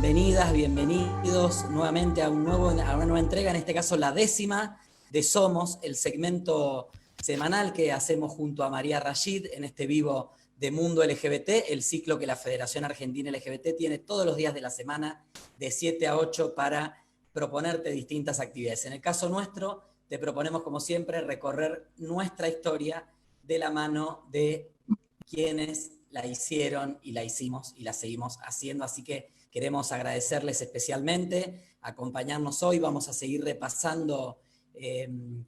bienvenidas, bienvenidos nuevamente a una nueva entrega, en este caso la 10ª de Somos, el segmento semanal que hacemos junto a María Rashid en este vivo de Mundo LGBT, el ciclo que la Federación Argentina LGBT tiene todos los días de la semana de 7 a 8 para proponerte distintas actividades. En el caso nuestro, te proponemos como siempre recorrer nuestra historia de la mano de quienes la hicieron y la hicimos y la seguimos haciendo, así que queremos agradecerles especialmente, acompañarnos hoy, vamos a seguir repasando,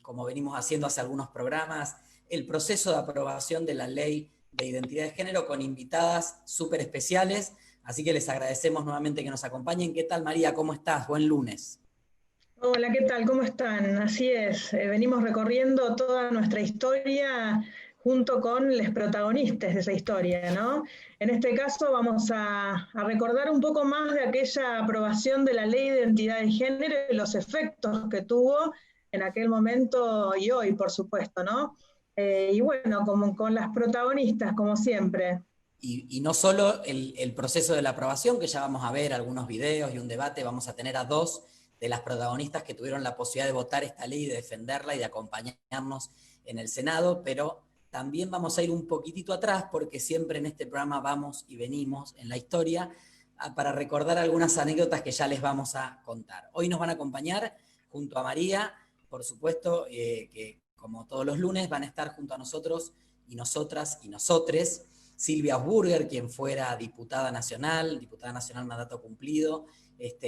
como venimos haciendo hace algunos programas, el proceso de aprobación de la Ley de Identidad de Género con invitadas súper especiales, así que les agradecemos nuevamente que nos acompañen. ¿Qué tal, María? ¿Cómo estás? Buen lunes. Hola, ¿qué tal? ¿Cómo están? Así es, venimos recorriendo toda nuestra historia junto con los protagonistas de esa historia, ¿no? En este caso vamos a recordar un poco más de aquella aprobación de la Ley de Identidad de Género y los efectos que tuvo en aquel momento y hoy, por supuesto, ¿no? Y bueno, como con las protagonistas, como siempre. Y no solo el proceso de la aprobación, que ya vamos a ver algunos videos y un debate, vamos a tener a dos de las protagonistas que tuvieron la posibilidad de votar esta ley, de defenderla y de acompañarnos en el Senado, pero también vamos a ir un poquitito atrás, porque siempre en este programa vamos y venimos en la historia, para recordar algunas anécdotas que ya les vamos a contar. Hoy nos van a acompañar junto a María, por supuesto, que como todos los lunes van a estar junto a nosotros y nosotras y nosotres, Silvia Asburger, quien fuera diputada nacional mandato cumplido,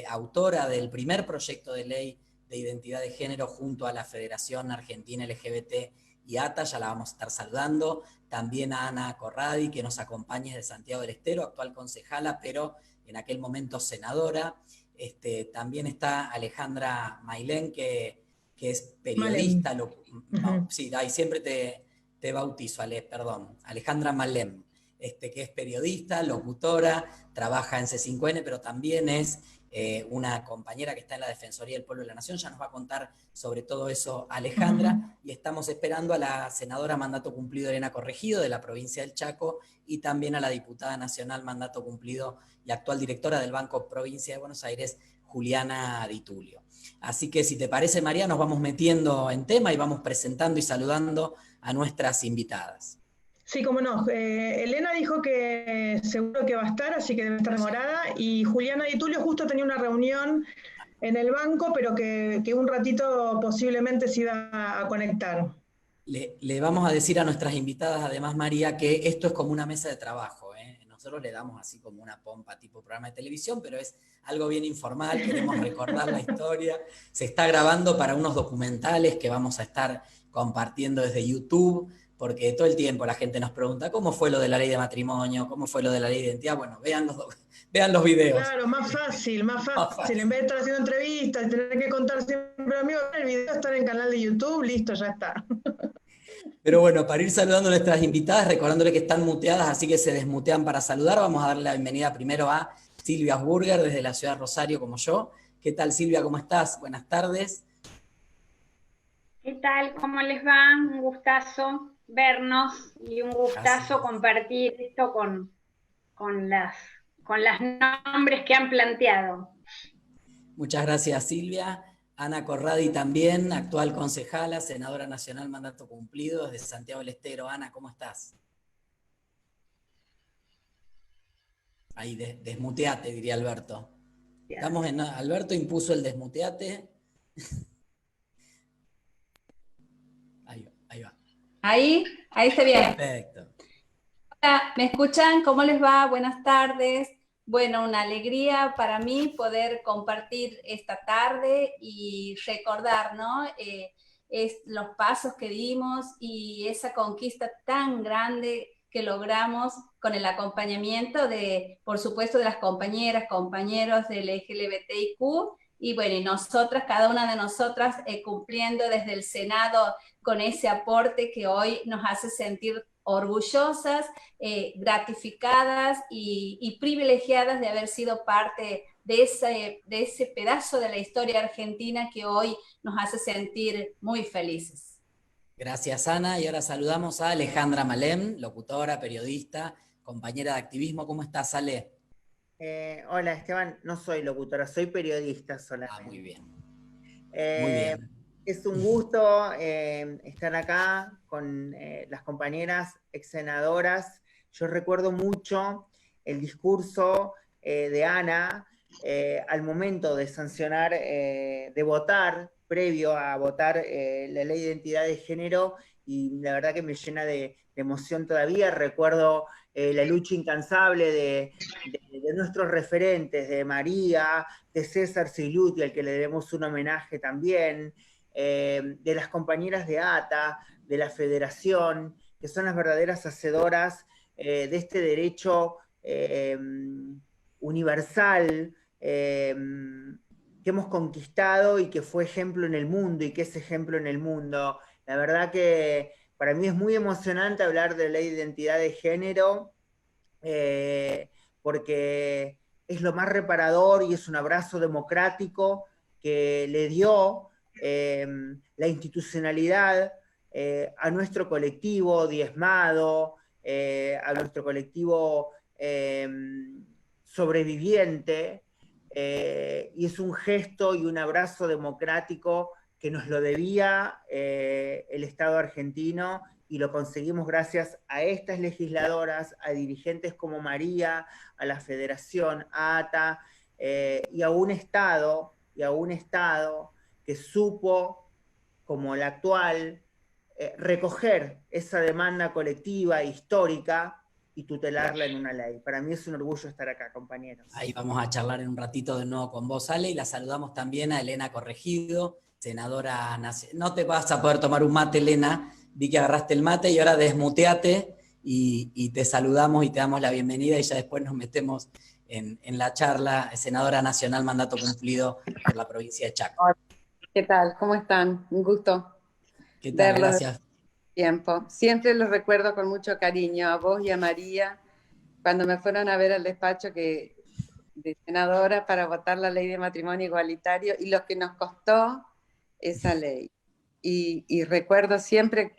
autora del primer proyecto de ley de identidad de género junto a la Federación Argentina LGBT y ATA, ya la vamos a estar saludando. También a Ana Corradi, que nos acompaña desde Santiago del Estero, actual concejala, pero en aquel momento senadora. También está Alejandra Mailén, que es periodista. Sí, ahí siempre te bautizo, perdón. Alejandra Malem. Que es periodista, locutora, trabaja en C5N, pero también es una compañera que está en la Defensoría del Pueblo de la Nación. Ya nos va a contar sobre todo eso Alejandra, y estamos esperando a la senadora mandato cumplido Elena Corregido, de la provincia del Chaco, y también a la diputada nacional mandato cumplido y actual directora del Banco Provincia de Buenos Aires, Juliana Di Tulio. Así que si te parece, María, nos vamos metiendo en tema y vamos presentando y saludando a nuestras invitadas. Sí, cómo no. Elena dijo que seguro que va a estar, así que debe estar demorada. Y Juliana Di Tulio justo tenía una reunión en el banco, pero que un ratito posiblemente se iba a conectar. Le vamos a decir a nuestras invitadas, además, María, que esto es como una mesa de trabajo, ¿eh? Nosotros le damos así como una pompa tipo programa de televisión, pero es algo bien informal, queremos recordar la historia. Se está grabando para unos documentales que vamos a estar compartiendo desde YouTube, porque todo el tiempo la gente nos pregunta cómo fue lo de la ley de matrimonio, cómo fue lo de la ley de identidad. Bueno, vean los videos. Claro, más fácil, más fácil. En vez de estar haciendo entrevistas y tener que contar siempre amigos, el video está en el canal de YouTube, listo, ya está. Pero bueno, para ir saludando a nuestras invitadas, recordándole que están muteadas, así que se desmutean para saludar, vamos a darle la bienvenida primero a Silvia Asburger, desde la ciudad de Rosario, como yo. ¿Qué tal, Silvia? ¿Cómo estás? Buenas tardes. ¿Qué tal? ¿Cómo les va? Un gustazo vernos y un gustazo compartir esto con las nombres que han planteado. Muchas gracias, Silvia. Ana Corradi también, actual concejala, senadora nacional mandato cumplido desde Santiago del Estero. Ana, ¿cómo estás? Ahí, desmuteate, diría Alberto. Estamos en... Alberto impuso el desmuteate. Ahí va. Ahí está bien. Perfecto. Hola, ¿me escuchan? ¿Cómo les va? Buenas tardes. Bueno, una alegría para mí poder compartir esta tarde y recordar, ¿no? Los pasos que dimos y esa conquista tan grande que logramos con el acompañamiento de, por supuesto, de las compañeras, compañeros del LGBTIQ, y bueno, y nosotras, cada una de nosotras, cumpliendo desde el Senado con ese aporte que hoy nos hace sentir orgullosas, gratificadas y privilegiadas de haber sido parte de ese pedazo de la historia argentina que hoy nos hace sentir muy felices. Gracias, Ana. Y ahora saludamos a Alejandra Malem, locutora, periodista, compañera de activismo. ¿Cómo estás, Ale? Hola Esteban, no soy locutora, soy periodista solamente. Muy bien. Muy Eh, bien. Es un gusto estar acá con las compañeras ex senadoras. Yo recuerdo mucho el discurso de Ana al momento de sancionar, de votar, previo a votar la ley de identidad de género, y la verdad que me llena de emoción todavía. Recuerdo la lucha incansable de nuestros referentes, de María, de César Siluti, al que le debemos un homenaje también, de las compañeras de ATA, de la Federación, que son las verdaderas hacedoras de este derecho universal que hemos conquistado y que fue ejemplo en el mundo y que es ejemplo en el mundo. La verdad que para mí es muy emocionante hablar de ley de identidad de género, porque es lo más reparador y es un abrazo democrático que le dio la institucionalidad a nuestro colectivo diezmado, a nuestro colectivo sobreviviente, y es un gesto y un abrazo democrático que nos lo debía el Estado argentino, y lo conseguimos gracias a estas legisladoras, a dirigentes como María, a la Federación, a ATA, y a un Estado que supo, como el actual, recoger esa demanda colectiva, histórica, y tutelarla en una ley. Para mí es un orgullo estar acá, compañeros. Ahí vamos a charlar en un ratito de nuevo con vos, Ale, y la saludamos también a Elena Corregido, senadora nacional. No te vas a poder tomar un mate, Elena, vi que agarraste el mate y ahora desmuteate y te saludamos y te damos la bienvenida y ya después nos metemos en la charla. Senadora nacional, mandato cumplido por la provincia de Chaco. Hola, ¿qué tal? ¿Cómo están? Un gusto ¿Qué tal? verlos. Gracias. Tiempo. Siempre los recuerdo con mucho cariño, a vos y a María, cuando me fueron a ver al despacho de senadora para votar la ley de matrimonio igualitario y lo que nos costó esa ley. Y recuerdo siempre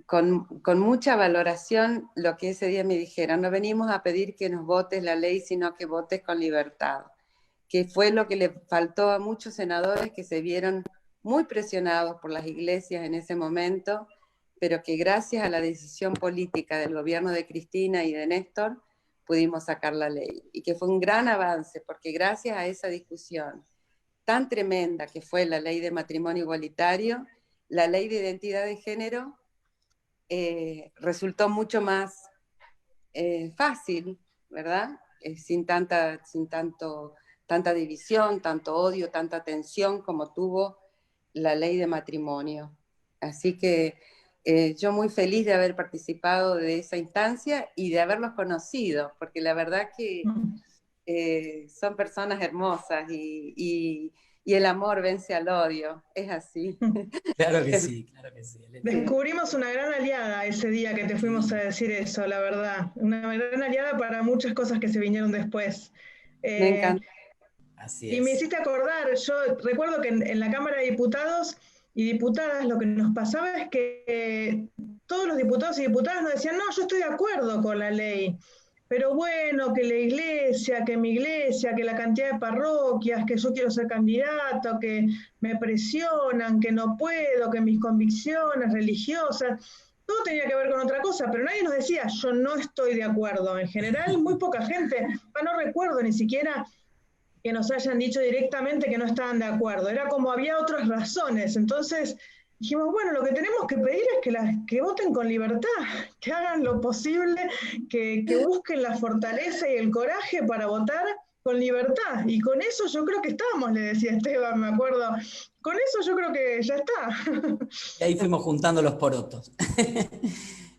con mucha valoración lo que ese día me dijeron: no venimos a pedir que nos votes la ley, sino que votes con libertad, que fue lo que le faltó a muchos senadores que se vieron muy presionados por las iglesias en ese momento, pero que gracias a la decisión política del gobierno de Cristina y de Néstor pudimos sacar la ley, y que fue un gran avance, porque gracias a esa discusión tan tremenda que fue la ley de matrimonio igualitario, la ley de identidad de género resultó mucho más fácil, ¿verdad? Sin tanta división, tanto odio, tanta tensión como tuvo la ley de matrimonio. Así que yo muy feliz de haber participado de esa instancia y de haberlos conocido, porque la verdad que son personas hermosas y el amor vence al odio, es así. Claro que sí, claro que sí. Descubrimos una gran aliada ese día que te fuimos a decir eso, la verdad. Una gran aliada para muchas cosas que se vinieron después. Me encanta. Así es. Y me hiciste acordar, yo recuerdo que en la Cámara de Diputados y Diputadas lo que nos pasaba es que todos los diputados y diputadas nos decían: no, yo estoy de acuerdo con la ley, pero bueno, que la iglesia, que mi iglesia, que la cantidad de parroquias, que yo quiero ser candidato, que me presionan, que no puedo, que mis convicciones religiosas, todo tenía que ver con otra cosa, pero nadie nos decía: yo no estoy de acuerdo. En general, muy poca gente, no recuerdo ni siquiera que nos hayan dicho directamente que no estaban de acuerdo, era como había otras razones. Entonces dijimos: bueno, lo que tenemos que pedir es que voten con libertad, que hagan lo posible, que busquen la fortaleza y el coraje para votar con libertad. Y con eso yo creo que estamos, le decía Esteban, me acuerdo. Con eso yo creo que ya está. Y ahí fuimos juntando los porotos.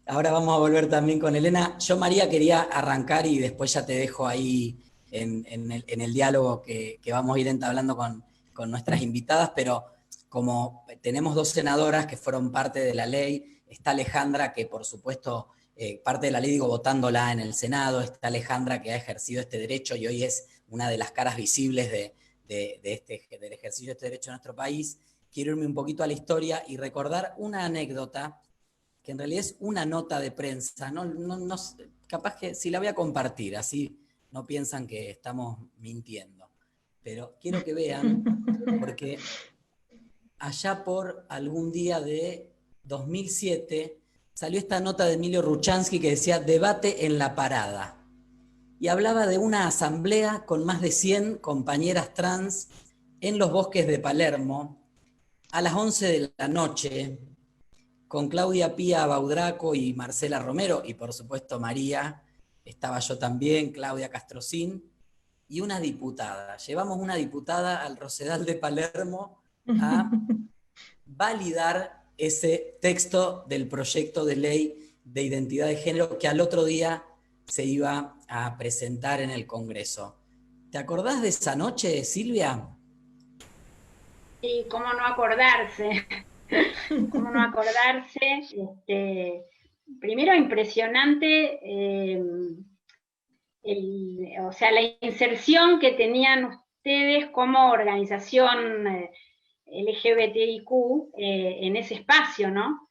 Ahora vamos a volver también con Elena. Yo, María, quería arrancar y después ya te dejo ahí en el diálogo que vamos a ir entablando con nuestras invitadas, pero como tenemos dos senadoras que fueron parte de la ley, está Alejandra, que por supuesto, parte de la ley, digo, votándola en el Senado, está Alejandra, que ha ejercido este derecho y hoy es una de las caras visibles del ejercicio de este derecho en nuestro país. Quiero irme un poquito a la historia y recordar una anécdota que en realidad es una nota de prensa, capaz que si la voy a compartir, así no piensan que estamos mintiendo. Pero quiero que vean, porque allá por algún día de 2007 salió esta nota de Emilio Ruchansky que decía debate en la parada. Y hablaba de una asamblea con más de 100 compañeras trans en los bosques de Palermo a las 11 de la noche, con Claudia Pía Baudraco y Marcela Romero, y por supuesto María, estaba yo también, Claudia Castrocín, y una diputada. Llevamos una diputada al Rosedal de Palermo a validar ese texto del proyecto de ley de identidad de género que al otro día se iba a presentar en el Congreso. ¿Te acordás de esa noche, Silvia? Sí, cómo no acordarse. Cómo no acordarse. Primero impresionante, o sea, la inserción que tenían ustedes como organización LGBTIQ en ese espacio, ¿no?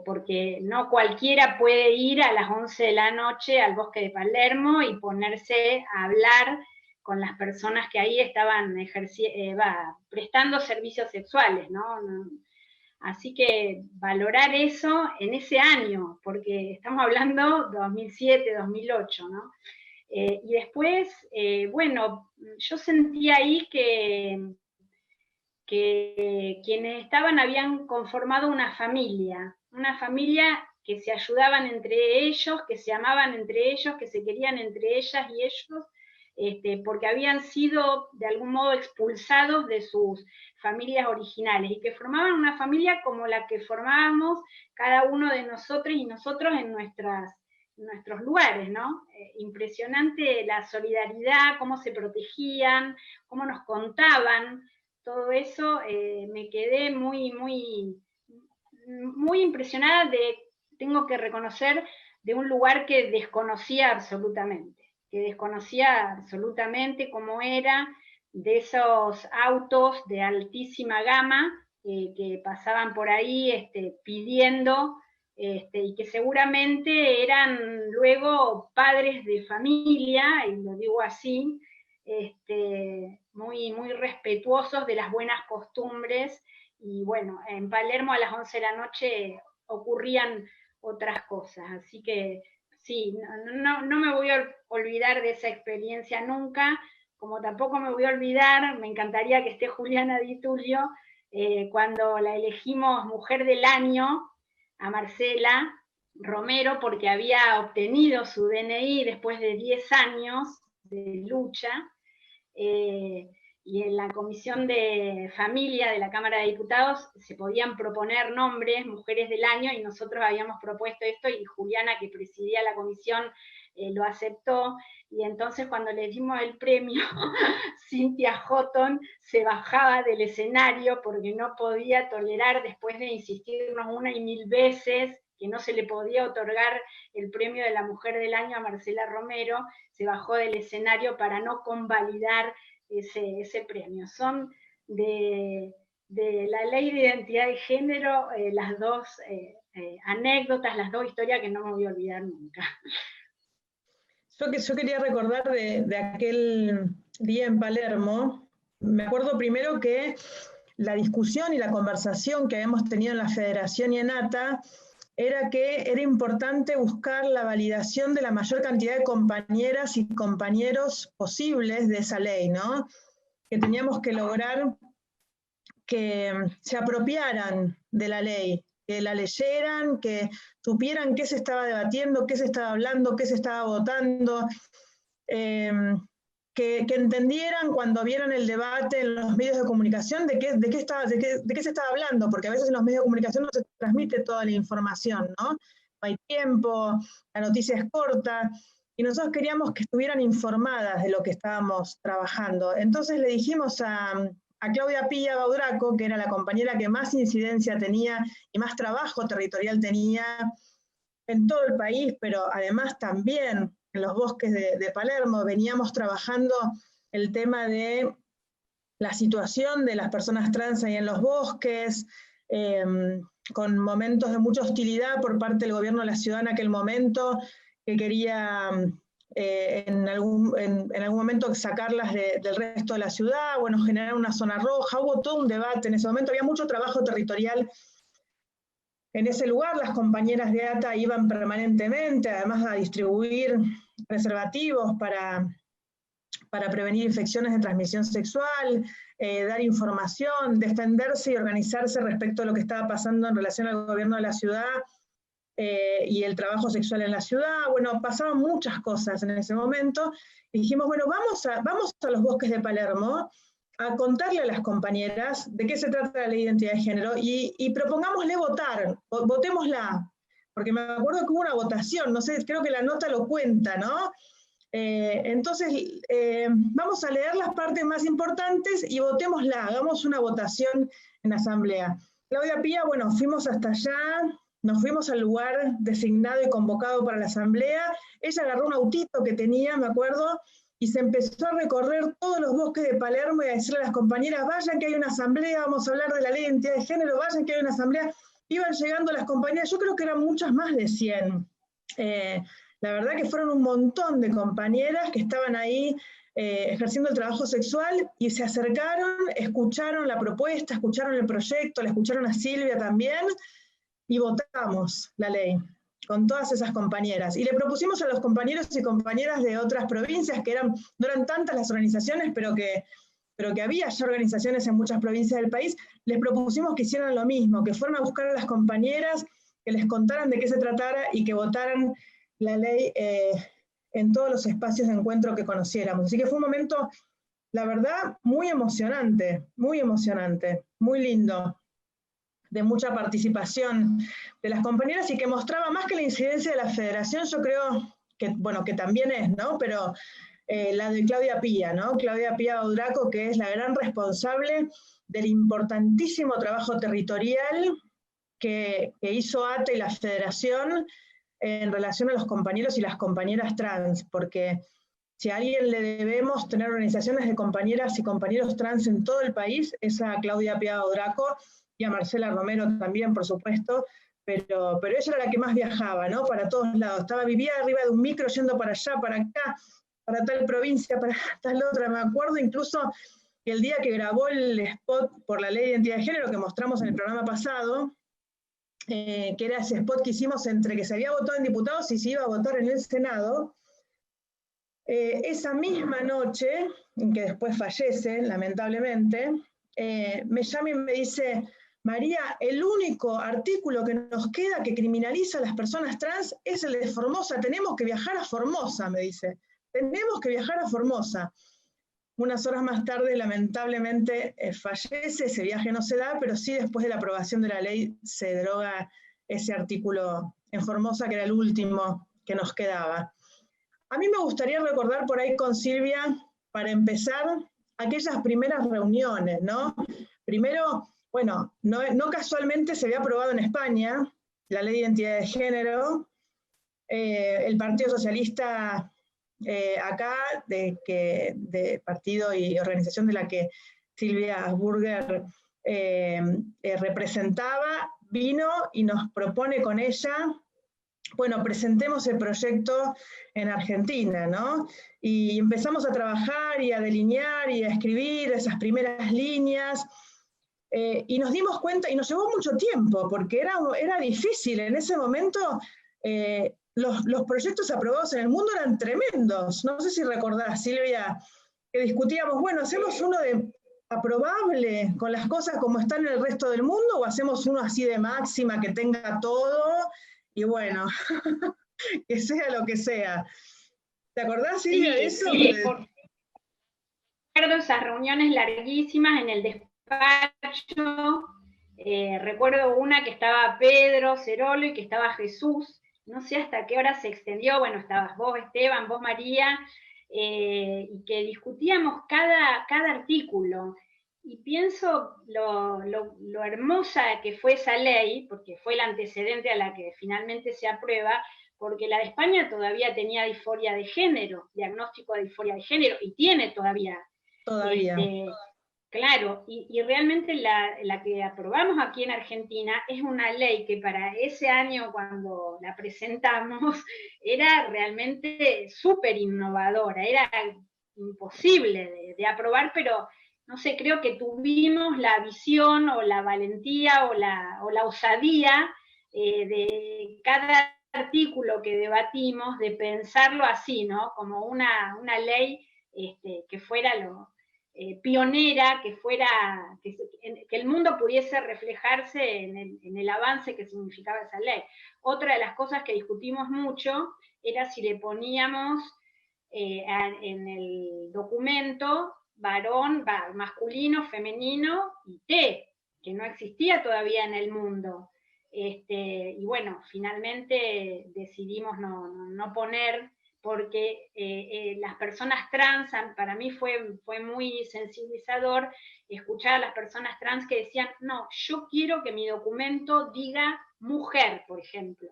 Porque no cualquiera puede ir a las 11 de la noche al bosque de Palermo y ponerse a hablar con las personas que ahí estaban prestando servicios sexuales, ¿no? Así que valorar eso en ese año, porque estamos hablando 2007, 2008, ¿no? Y después, bueno, yo sentí ahí que quienes estaban habían conformado una familia que se ayudaban entre ellos, que se amaban entre ellos, que se querían entre ellas y ellos, porque habían sido de algún modo expulsados de sus familias originales y que formaban una familia como la que formábamos cada uno de nosotros y nosotros en nuestros lugares, ¿no? Impresionante la solidaridad, cómo se protegían, cómo nos contaban. Todo eso me quedé muy, muy, muy impresionada tengo que reconocer, de un lugar que desconocía absolutamente cómo era, de esos autos de altísima gama que pasaban por ahí pidiendo, y que seguramente eran luego padres de familia, y lo digo así, muy, muy respetuosos de las buenas costumbres, y bueno, en Palermo a las 11 de la noche ocurrían otras cosas, así que sí, no me voy a olvidar de esa experiencia nunca, como tampoco me voy a olvidar, me encantaría que esté Juliana Di Tulio, cuando la elegimos Mujer del Año, a Marcela Romero, porque había obtenido su DNI después de 10 años de lucha, y en la Comisión de Familia de la Cámara de Diputados se podían proponer nombres, Mujeres del Año, y nosotros habíamos propuesto esto, y Juliana, que presidía la comisión, lo aceptó, y entonces cuando le dimos el premio, Cynthia Houghton se bajaba del escenario porque no podía tolerar, después de insistirnos una y mil veces, que no se le podía otorgar el premio de la Mujer del Año a Marcela Romero, se bajó del escenario para no convalidar ese premio. Son de la Ley de Identidad de Género las dos anécdotas, las dos historias que no me voy a olvidar nunca. Yo quería recordar de aquel día en Palermo, me acuerdo primero que la discusión y la conversación que habíamos tenido en la Federación y en ATA era que era importante buscar la validación de la mayor cantidad de compañeras y compañeros posibles de esa ley, ¿no? Que teníamos que lograr que se apropiaran de la ley, que la leyeran, que supieran qué se estaba debatiendo, qué se estaba hablando, qué se estaba votando, que entendieran cuando vieran el debate en los medios de comunicación de qué se estaba hablando, porque a veces en los medios de comunicación no se transmite toda la información, ¿no? No hay tiempo, la noticia es corta, y nosotros queríamos que estuvieran informadas de lo que estábamos trabajando. Entonces le dijimos a Claudia Pía Baudraco, que era la compañera que más incidencia tenía y más trabajo territorial tenía en todo el país, pero además también en los bosques de Palermo, veníamos trabajando el tema de la situación de las personas trans ahí en los bosques, con momentos de mucha hostilidad por parte del gobierno de la ciudad en aquel momento, que quería en algún momento sacarlas del resto de la ciudad, bueno, generar una zona roja, hubo todo un debate en ese momento, había mucho trabajo territorial en ese lugar, las compañeras de ATA iban permanentemente, además a distribuir preservativos para prevenir infecciones de transmisión sexual, dar información, defenderse y organizarse respecto a lo que estaba pasando en relación al gobierno de la ciudad y el trabajo sexual en la ciudad. Bueno, pasaban muchas cosas en ese momento, y dijimos, bueno, vamos a los bosques de Palermo a contarle a las compañeras de qué se trata la ley de identidad de género y propongámosle votar, votémosla, porque me acuerdo que hubo una votación, no sé, creo que la nota lo cuenta, ¿no? Entonces, vamos a leer las partes más importantes y votémosla, hagamos una votación en asamblea. Claudia Pía, bueno, fuimos hasta allá, nos fuimos al lugar designado y convocado para la asamblea, ella agarró un autito que tenía, me acuerdo, y se empezó a recorrer todos los bosques de Palermo y a decirle a las compañeras, vayan que hay una asamblea, vamos a hablar de la ley de identidad de género, vayan que hay una asamblea. Iban llegando las compañeras, yo creo que eran muchas más de 100. La verdad que fueron un montón de compañeras que estaban ahí ejerciendo el trabajo sexual y se acercaron, escucharon la propuesta, escucharon el proyecto, la escucharon a Silvia también y votamos la ley con todas esas compañeras. Y le propusimos a los compañeros y compañeras de otras provincias, que no eran tantas las organizaciones, pero que había ya organizaciones en muchas provincias del país, les propusimos que hicieran lo mismo, que fueran a buscar a las compañeras, que les contaran de qué se tratara y que votaran la ley en todos los espacios de encuentro que conociéramos. Así que fue un momento, la verdad, muy emocionante, muy lindo, de mucha participación de las compañeras y que mostraba más que la incidencia de la federación, yo creo que, bueno, que también es, ¿no? Pero la de Claudia Pía, ¿no? Claudia Pía Baudraco, que es la gran responsable del importantísimo trabajo territorial que hizo ATA y la federación en relación a los compañeros y las compañeras trans, porque si a alguien le debemos tener organizaciones de compañeras y compañeros trans en todo el país, es a Claudia Pía Baudraco, y a Marcela Romero también, por supuesto, pero ella era la que más viajaba, ¿no? Para todos lados. Vivía arriba de un micro yendo para allá, para acá, para tal provincia, para tal otra. Me acuerdo incluso que el día que grabó el spot por la ley de identidad de género que mostramos en el programa pasado, que era ese spot que hicimos entre que se había votado en diputados y se iba a votar en el Senado, esa misma noche, en que después fallece, lamentablemente, me llama y me dice, María, el único artículo que nos queda que criminaliza a las personas trans es el de Formosa, tenemos que viajar a Formosa, me dice, tenemos que viajar a Formosa. Unas horas más tarde, lamentablemente, fallece, ese viaje no se da, pero sí después de la aprobación de la ley se deroga ese artículo en Formosa, que era el último que nos quedaba. A mí me gustaría recordar por ahí con Silvia, para empezar, aquellas primeras reuniones, ¿no? Primero, bueno, no casualmente se había aprobado en España la ley de identidad de género, el Partido Socialista acá, de partido y organización de la que Silvia Asburger representaba, vino y nos propone con ella, bueno, presentemos el proyecto en Argentina, ¿no? Y empezamos a trabajar y a delinear y a escribir esas primeras líneas, y nos dimos cuenta, y nos llevó mucho tiempo, porque era difícil. En ese momento, los proyectos aprobados en el mundo eran tremendos. No sé si recordás, Silvia, que discutíamos, bueno, ¿hacemos uno aprobable con las cosas como están en el resto del mundo o hacemos uno así de máxima que tenga todo y bueno, que sea lo que sea? ¿Te acordás, Silvia, de eso? Sí, recuerdo esas reuniones larguísimas en el despacho. Recuerdo una que estaba Pedro Cerolo y que estaba Jesús, no sé hasta qué hora se extendió, bueno, estabas vos, Esteban, vos, María, y que discutíamos cada artículo. Y pienso lo hermosa que fue esa ley, porque fue el antecedente a la que finalmente se aprueba, porque la de España todavía tenía disforia de género, diagnóstico de disforia de género, y tiene todavía. Claro, y realmente la que aprobamos aquí en Argentina es una ley que para ese año cuando la presentamos era realmente súper innovadora, era imposible de aprobar, pero no sé, creo que tuvimos la visión o la valentía o la osadía de cada artículo que debatimos, de pensarlo así, ¿no? Como una ley que fuera pionera, que el mundo pudiese reflejarse en el avance que significaba esa ley. Otra de las cosas que discutimos mucho era si le poníamos en el documento varón, masculino, femenino y T, que no existía todavía en el mundo. Y bueno, finalmente decidimos no poner, porque las personas trans, para mí fue muy sensibilizador escuchar a las personas trans que decían, no, yo quiero que mi documento diga mujer, por ejemplo.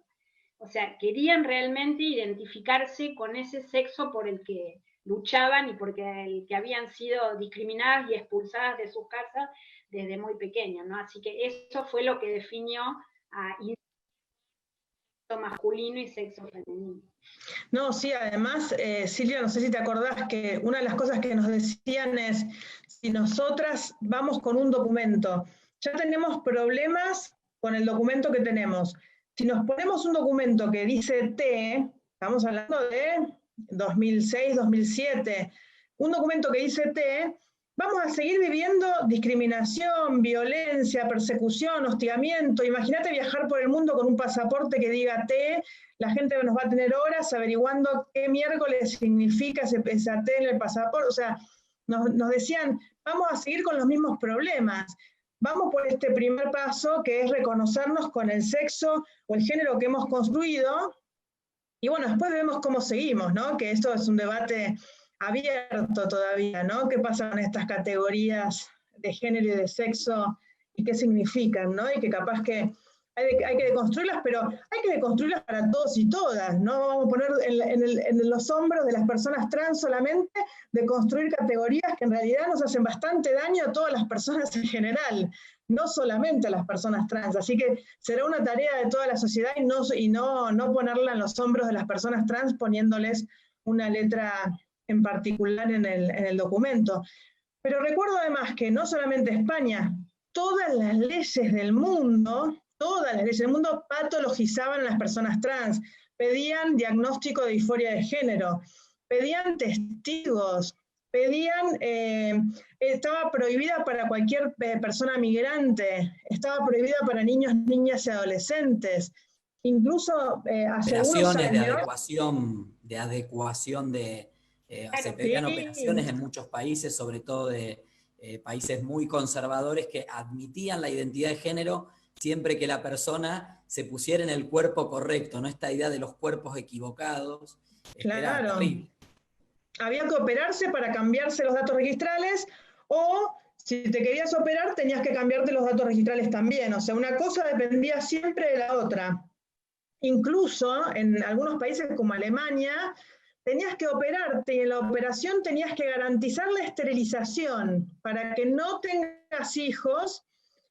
O sea, querían realmente identificarse con ese sexo por el que luchaban y porque el que habían sido discriminadas y expulsadas de sus casas desde muy pequeños, ¿no? Así que eso fue lo que definió a sexo masculino y sexo femenino. No, sí, además, Silvia, no sé si te acordás que una de las cosas que nos decían es, si nosotras vamos con un documento, ya tenemos problemas con el documento que tenemos. Si nos ponemos un documento que dice T, estamos hablando de 2006, 2007, un documento que dice T, vamos a seguir viviendo discriminación, violencia, persecución, hostigamiento. Imagínate viajar por el mundo con un pasaporte que diga T, la gente nos va a tener horas averiguando qué miércoles significa esa T en el pasaporte. O sea, nos decían, vamos a seguir con los mismos problemas. Vamos por este primer paso, que es reconocernos con el sexo o el género que hemos construido, y bueno, después vemos cómo seguimos, ¿no? Que esto es un debate abierto todavía, ¿no? ¿Qué pasa con estas categorías de género y de sexo y qué significan, ¿no? Y que capaz que hay que deconstruirlas, pero hay que deconstruirlas para todos y todas, no vamos a poner en los hombros de las personas trans solamente de construir categorías que en realidad nos hacen bastante daño a todas las personas en general, no solamente a las personas trans. Así que será una tarea de toda la sociedad y no ponerla en los hombros de las personas trans poniéndoles una letra en particular en el documento. Pero recuerdo además que no solamente España, todas las leyes del mundo patologizaban a las personas trans, pedían diagnóstico de disforia de género, pedían testigos, estaba prohibida para cualquier persona migrante, estaba prohibida para niños, niñas y adolescentes, incluso hace unos años, de adecuación se pedían operaciones en muchos países, sobre todo de países muy conservadores, que admitían la identidad de género siempre que la persona se pusiera en el cuerpo correcto, no esta idea de los cuerpos equivocados. Claro. Había que operarse para cambiarse los datos registrales, o si te querías operar tenías que cambiarte los datos registrales también. O sea, una cosa dependía siempre de la otra. Incluso en algunos países como Alemania, tenías que operarte y en la operación tenías que garantizar la esterilización para que no tengas hijos,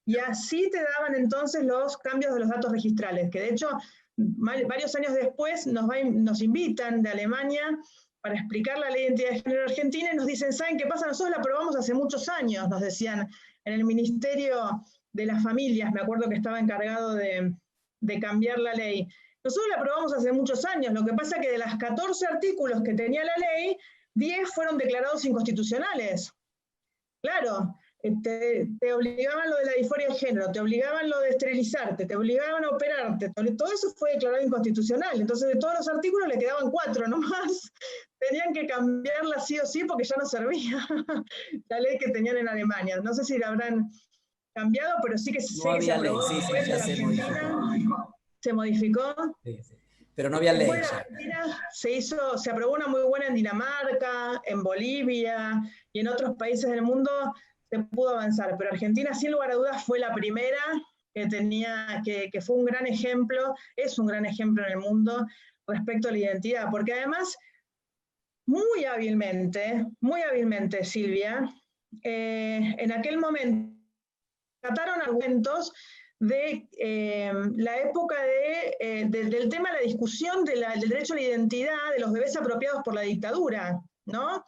y así te daban entonces los cambios de los datos registrales, que de hecho varios años después nos invitan de Alemania para explicar la ley de identidad de género argentina y nos dicen, ¿saben qué pasa? Nosotros la aprobamos hace muchos años, nos decían, en el Ministerio de las Familias, me acuerdo que estaba encargado de cambiar la ley. Nosotros la aprobamos hace muchos años, lo que pasa es que de las 14 artículos que tenía la ley, 10 fueron declarados inconstitucionales. Claro, te obligaban lo de la disforia de género, te obligaban lo de esterilizarte, te obligaban a operarte, todo eso fue declarado inconstitucional. Entonces de todos los artículos le quedaban 4 nomás, tenían que cambiarla sí o sí porque ya no servía la ley que tenían en Alemania. No sé si la habrán cambiado, pero sí que se aprobó. ¿Se modificó? Sí. Pero no había ley. Se aprobó una muy buena en Dinamarca, en Bolivia y en otros países del mundo se pudo avanzar, pero Argentina sin lugar a dudas fue la primera que fue un gran ejemplo, es un gran ejemplo en el mundo respecto a la identidad, porque además muy hábilmente, Silvia, en aquel momento trataron argumentos de la época del tema de la discusión del derecho a la identidad de los bebés apropiados por la dictadura, ¿no?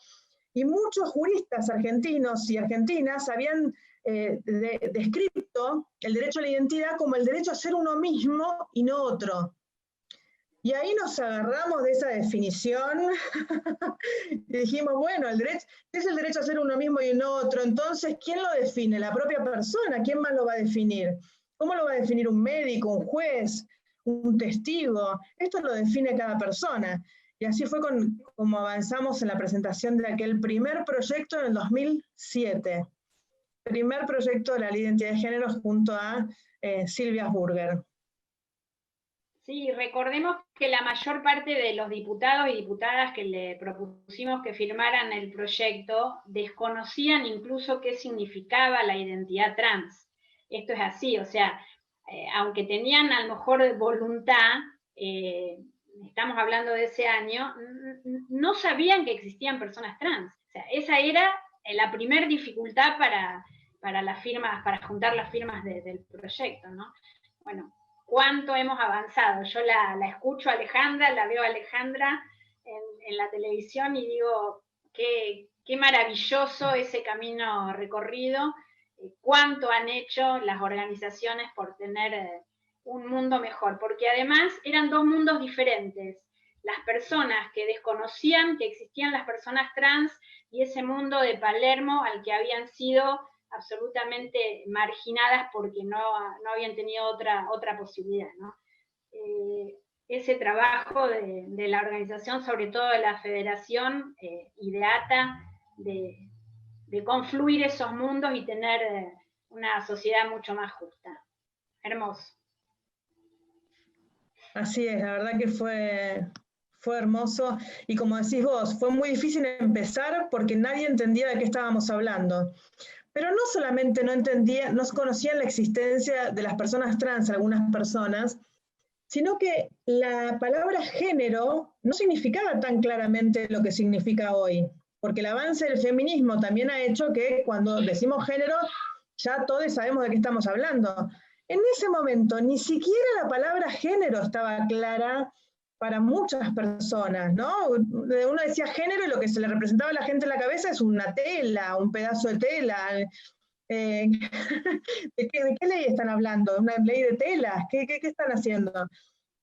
Y muchos juristas argentinos y argentinas habían descrito el derecho a la identidad como el derecho a ser uno mismo y no otro. Y ahí nos agarramos de esa definición y dijimos, bueno, es el derecho a ser uno mismo y no otro, entonces, ¿quién lo define? La propia persona, ¿quién más lo va a definir? ¿Cómo lo va a definir un médico, un juez, un testigo? Esto lo define cada persona. Y así fue como avanzamos en la presentación de aquel primer proyecto en el 2007. Primer proyecto de la Ley de Identidad de Género junto a Silvia Asburger. Sí, recordemos que la mayor parte de los diputados y diputadas que le propusimos que firmaran el proyecto desconocían incluso qué significaba la identidad trans. Esto es así, o sea, aunque tenían a lo mejor voluntad, estamos hablando de ese año, no sabían que existían personas trans. O sea, esa era la primer dificultad para las firmas, para juntar las firmas del proyecto, ¿no? Bueno, ¿cuánto hemos avanzado? Yo la escucho a Alejandra, la veo a Alejandra en la televisión y digo, qué maravilloso ese camino recorrido, cuánto han hecho las organizaciones por tener un mundo mejor, porque además eran dos mundos diferentes, las personas que desconocían que existían las personas trans y ese mundo de Palermo al que habían sido absolutamente marginadas porque no habían tenido otra posibilidad, ¿no? Ese trabajo de la organización, sobre todo de la federación y de ATA, de confluir esos mundos y tener una sociedad mucho más justa. Hermoso. Así es, la verdad que fue hermoso, y como decís vos, fue muy difícil empezar porque nadie entendía de qué estábamos hablando. Pero no solamente no conocían la existencia de las personas trans, algunas personas, sino que la palabra género no significaba tan claramente lo que significa hoy, porque el avance del feminismo también ha hecho que cuando decimos género, ya todos sabemos de qué estamos hablando. En ese momento, ni siquiera la palabra género estaba clara para muchas personas, ¿no? Uno decía género y lo que se le representaba a la gente en la cabeza es una tela, un pedazo de tela. ¿De qué ley están hablando? ¿Una ley de telas? ¿Qué están haciendo?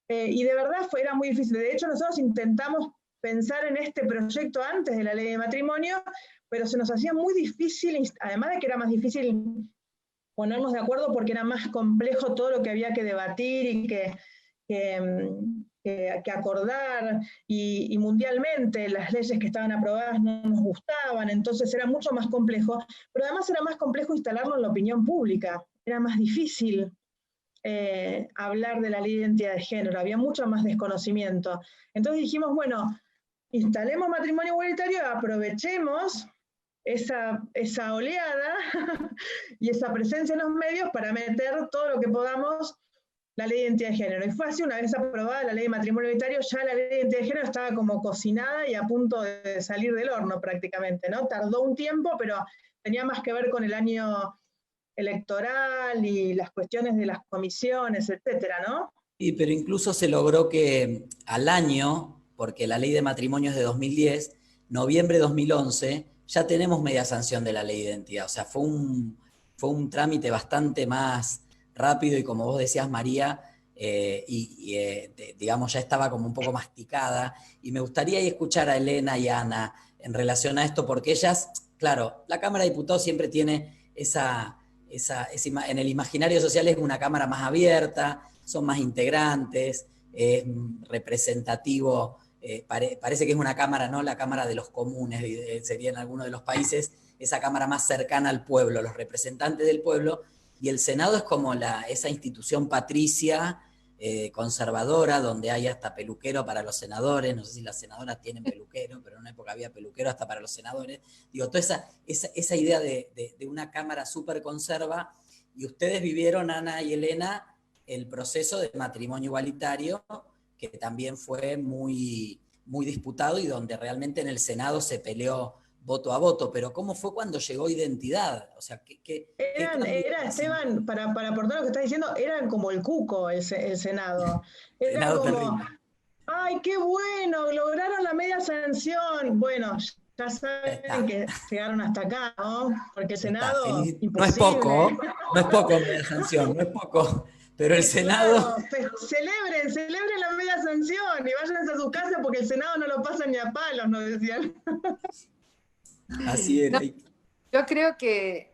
Y de verdad era muy difícil. De hecho, nosotros intentamos pensar en este proyecto antes de la ley de matrimonio, pero se nos hacía muy difícil, además de que era más difícil ponernos de acuerdo porque era más complejo todo lo que había que debatir y que acordar, y mundialmente las leyes que estaban aprobadas no nos gustaban, entonces era mucho más complejo, pero además era más complejo instalarlo en la opinión pública, era más difícil hablar de la ley de identidad de género, había mucho más desconocimiento. Entonces dijimos, bueno, instalemos matrimonio igualitario, aprovechemos esa oleada y esa presencia en los medios para meter todo lo que podamos la ley de identidad de género. Y fue así, una vez aprobada la ley de matrimonio igualitario, ya la ley de identidad de género estaba como cocinada y a punto de salir del horno prácticamente, ¿no? Tardó un tiempo, pero tenía más que ver con el año electoral y las cuestiones de las comisiones, etcétera, ¿no? Sí, pero incluso se logró que al año, porque la ley de matrimonio es de 2010, noviembre de 2011, ya tenemos media sanción de la ley de identidad. O sea, fue un trámite bastante más rápido y, como vos decías, María, digamos, ya estaba como un poco masticada. Y me gustaría escuchar a Elena y a Ana en relación a esto, porque ellas, claro, la Cámara de Diputados siempre tiene en el imaginario social es una Cámara más abierta, son más integrantes, es representativo, parece que es una Cámara, ¿no? La Cámara de los Comunes, sería en alguno de los países, esa Cámara más cercana al pueblo, los representantes del pueblo, y el Senado es como esa institución patricia, conservadora, donde hay hasta peluquero para los senadores, no sé si las senadoras tienen peluquero, pero en una época había peluquero hasta para los senadores. Digo, toda esa idea de una Cámara súper conserva, y ustedes vivieron, Ana y Elena, el proceso de matrimonio igualitario, que también fue muy, muy disputado y donde realmente en el Senado se peleó voto a voto, pero ¿cómo fue cuando llegó Identidad? O sea, Era, Esteban, para aportar lo que estás diciendo, eran como el cuco el Senado. Era Senado como, terrible. ¡ay, qué bueno! Lograron la media sanción. Bueno, ya saben que llegaron hasta acá, ¿no? Porque el Senado, imposible. No es poco media sanción, no es poco. Pero el Senado... Claro, celebren la media sanción y váyanse a sus casas porque el Senado no lo pasa ni a palos, nos decían. Así era. No, yo creo que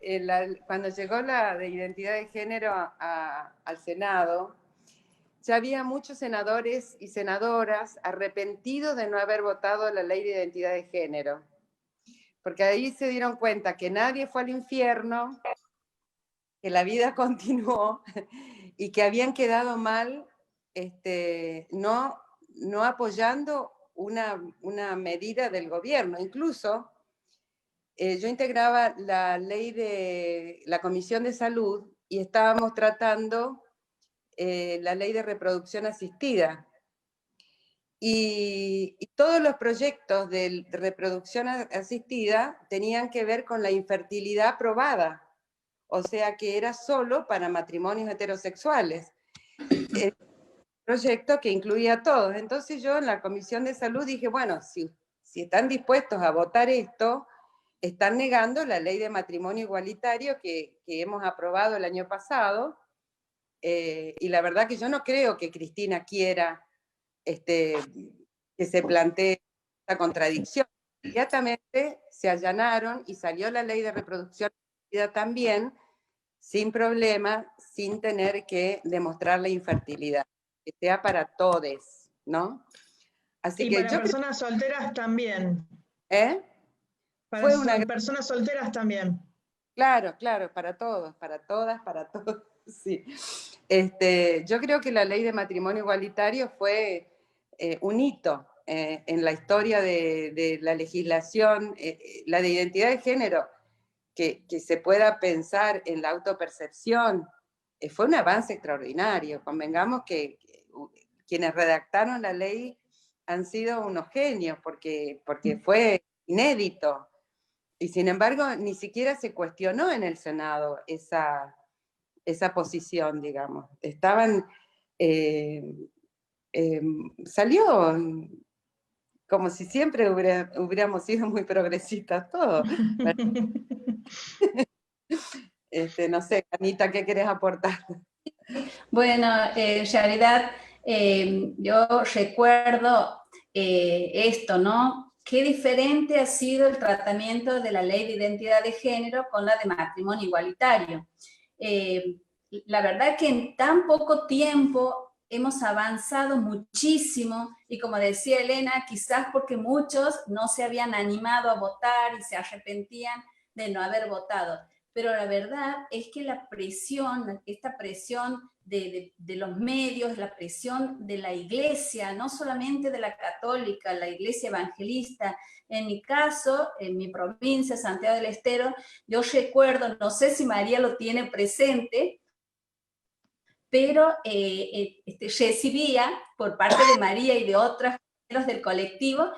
cuando llegó la de identidad de género al Senado, ya había muchos senadores y senadoras arrepentidos de no haber votado la ley de identidad de género. Porque ahí se dieron cuenta que nadie fue al infierno, que la vida continuó y que habían quedado mal no apoyando una medida del gobierno. Incluso yo integraba la ley de la Comisión de Salud y estábamos tratando la ley de reproducción asistida. Y todos los proyectos de reproducción asistida tenían que ver con la infertilidad probada. O sea que era solo para matrimonios heterosexuales. Proyecto que incluía a todos. Entonces yo en la Comisión de Salud dije, bueno, si están dispuestos a votar esto, están negando la ley de matrimonio igualitario que hemos aprobado el año pasado, y la verdad que yo no creo que Cristina quiera que se plantee esta contradicción. Inmediatamente se allanaron y salió la ley de reproducción asistida también, sin problema, sin tener que demostrar la infertilidad, que sea para todes, ¿no? Así y que para personas solteras también. Para personas solteras también. Claro, para todos, para todas, para todos, sí. Yo creo que la ley de matrimonio igualitario fue un hito en la historia de la legislación, la de identidad de género, que se pueda pensar en la autopercepción, fue un avance extraordinario. Convengamos que quienes redactaron la ley han sido unos genios, porque fue inédito. Y sin embargo, ni siquiera se cuestionó en el Senado esa posición, digamos. Salió como si siempre hubiéramos sido muy progresistas todos. No sé, Anita, ¿qué querés aportar? Bueno, en realidad yo recuerdo esto, ¿no? Qué diferente ha sido el tratamiento de la ley de identidad de género con la de matrimonio igualitario. La verdad que en tan poco tiempo hemos avanzado muchísimo y como decía Elena, quizás porque muchos no se habían animado a votar y se arrepentían de no haber votado. Pero la verdad es que la presión, esta presión de los medios, la presión de la iglesia, no solamente de la católica, la iglesia evangelista. En mi caso, en mi provincia, Santiago del Estero, yo recuerdo, no sé si María lo tiene presente, pero recibía por parte de María y de otros del colectivo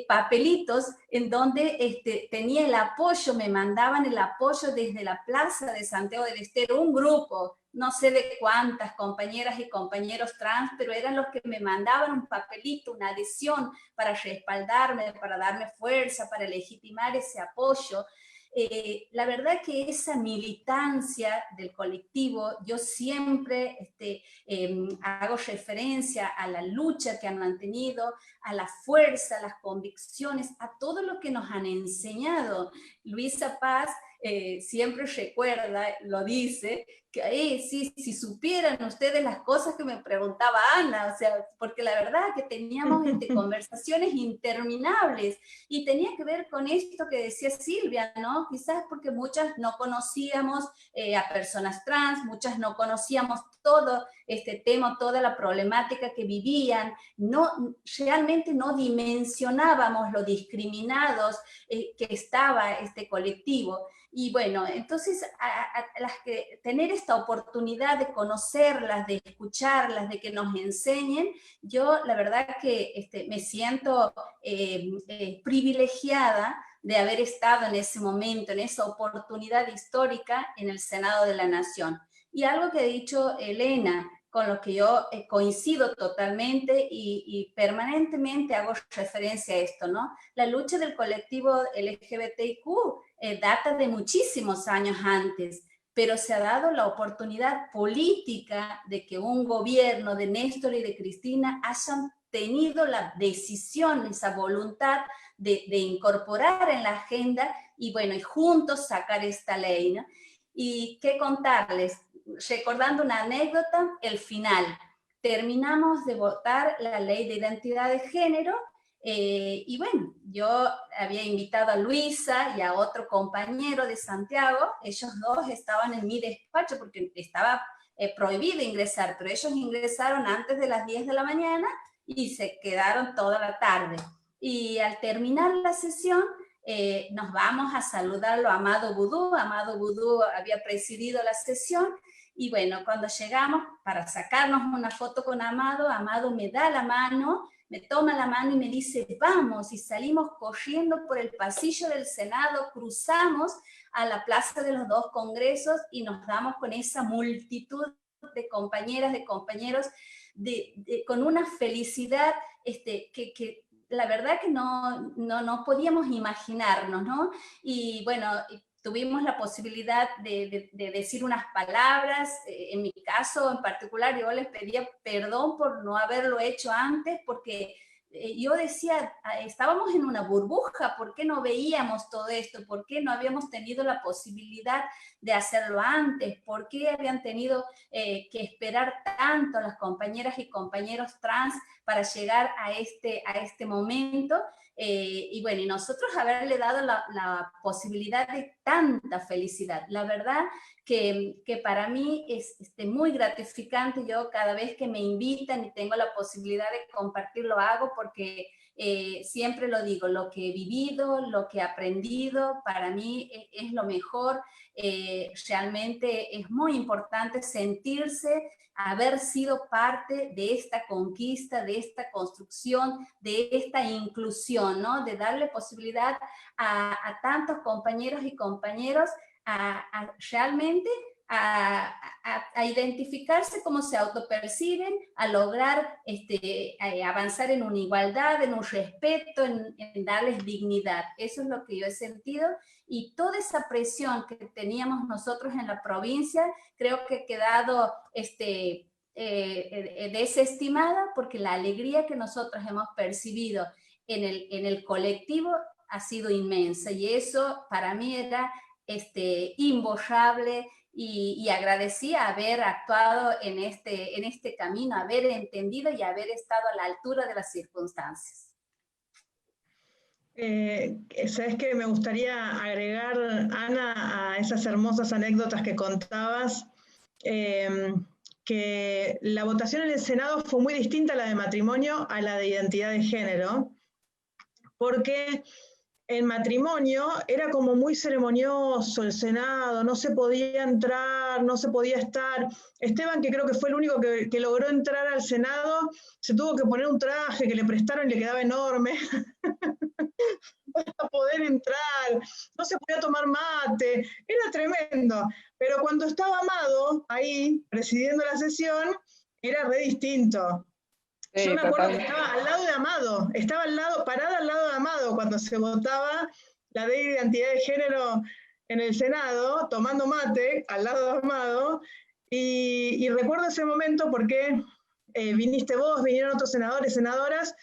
papelitos en donde tenía el apoyo, me mandaban el apoyo desde la plaza de Santiago del Estero, un grupo, no sé de cuántas compañeras y compañeros trans, pero eran los que me mandaban un papelito, una adhesión para respaldarme, para darme fuerza, para legitimar ese apoyo. La verdad que esa militancia del colectivo, yo siempre hago referencia a la lucha que han mantenido, a la fuerza, a las convicciones, a todo lo que nos han enseñado. Luisa Paz siempre recuerda, lo dice, que si supieran ustedes las cosas que me preguntaba Ana, o sea, porque la verdad que teníamos conversaciones interminables y tenía que ver con esto que decía Silvia, ¿no? Quizás porque muchas no conocíamos a personas trans, muchas no conocíamos todo este tema, toda la problemática que vivían, realmente no dimensionábamos lo discriminados que estaba este colectivo. Y bueno, entonces a las que tener esta oportunidad de conocerlas, de escucharlas, de que nos enseñen, yo la verdad que me siento privilegiada de haber estado en ese momento, en esa oportunidad histórica en el Senado de la Nación. Y algo que ha dicho Elena, con lo que yo coincido totalmente y permanentemente hago referencia a esto, ¿no? La lucha del colectivo LGBTIQ data de muchísimos años antes, pero se ha dado la oportunidad política de que un gobierno de Néstor y de Cristina hayan tenido la decisión, esa voluntad de incorporar en la agenda y bueno, y juntos sacar esta ley, ¿no? Y qué contarles, recordando una anécdota, el final. Terminamos de votar la ley de identidad de género y bueno, yo había invitado a Luisa y a otro compañero de Santiago, ellos dos estaban en mi despacho porque estaba prohibido ingresar, pero ellos ingresaron antes de las 10 de la mañana y se quedaron toda la tarde. Y al terminar la sesión, nos vamos a saludarlo a Amado Boudou. Amado Boudou había presidido la sesión y bueno, cuando llegamos para sacarnos una foto con Amado, Amado me da la mano, me toma la mano y me dice, vamos, y salimos corriendo por el pasillo del Senado, cruzamos a la Plaza de los Dos Congresos y nos damos con esa multitud de compañeras, de compañeros, con una felicidad que la verdad que no podíamos imaginarnos, ¿no? Y bueno, tuvimos la posibilidad de decir unas palabras, en mi caso en particular yo les pedía perdón por no haberlo hecho antes, porque yo decía, estábamos en una burbuja, ¿por qué no veíamos todo esto? ¿Por qué no habíamos tenido la posibilidad de hacerlo antes? ¿Por qué habían tenido que esperar tanto las compañeras y compañeros trans para llegar a este momento? Y bueno, y nosotros haberle dado la posibilidad de tanta felicidad. La verdad que para mí es muy gratificante. Yo cada vez que me invitan y tengo la posibilidad de compartir, lo hago porque siempre lo digo, lo que he vivido, lo que he aprendido, para mí es lo mejor. Realmente es muy importante sentirse, haber sido parte de esta conquista, de esta construcción, de esta inclusión, ¿no? De darle posibilidad a tantos compañeros y compañeros realmente a identificarse como se autoperciben, a lograr avanzar en una igualdad, en un respeto, en darles dignidad. Eso es lo que yo he sentido, y toda esa presión que teníamos nosotros en la provincia creo que ha quedado desestimada, porque la alegría que nosotros hemos percibido en el colectivo ha sido inmensa, y eso para mí era imborrable, y agradecía haber actuado en este camino, haber entendido y haber estado a la altura de las circunstancias. Sabes que me gustaría agregar, Ana, a esas hermosas anécdotas que contabas, que la votación en el Senado fue muy distinta a la de matrimonio a la de identidad de género, porque en matrimonio era como muy ceremonioso el Senado, no se podía entrar, no se podía estar. Esteban, que creo que fue el único que logró entrar al Senado, se tuvo que poner un traje que le prestaron y le quedaba enorme para poder entrar, no se podía tomar mate, era tremendo. Pero cuando estaba Amado ahí, presidiendo la sesión, era re distinto. Sí, yo me acuerdo que estaba al lado de Amado, parada al lado de Amado cuando se votaba la ley de identidad de género en el Senado, tomando mate al lado de Amado, y recuerdo ese momento porque viniste vos, vinieron otros senadores, senadoras,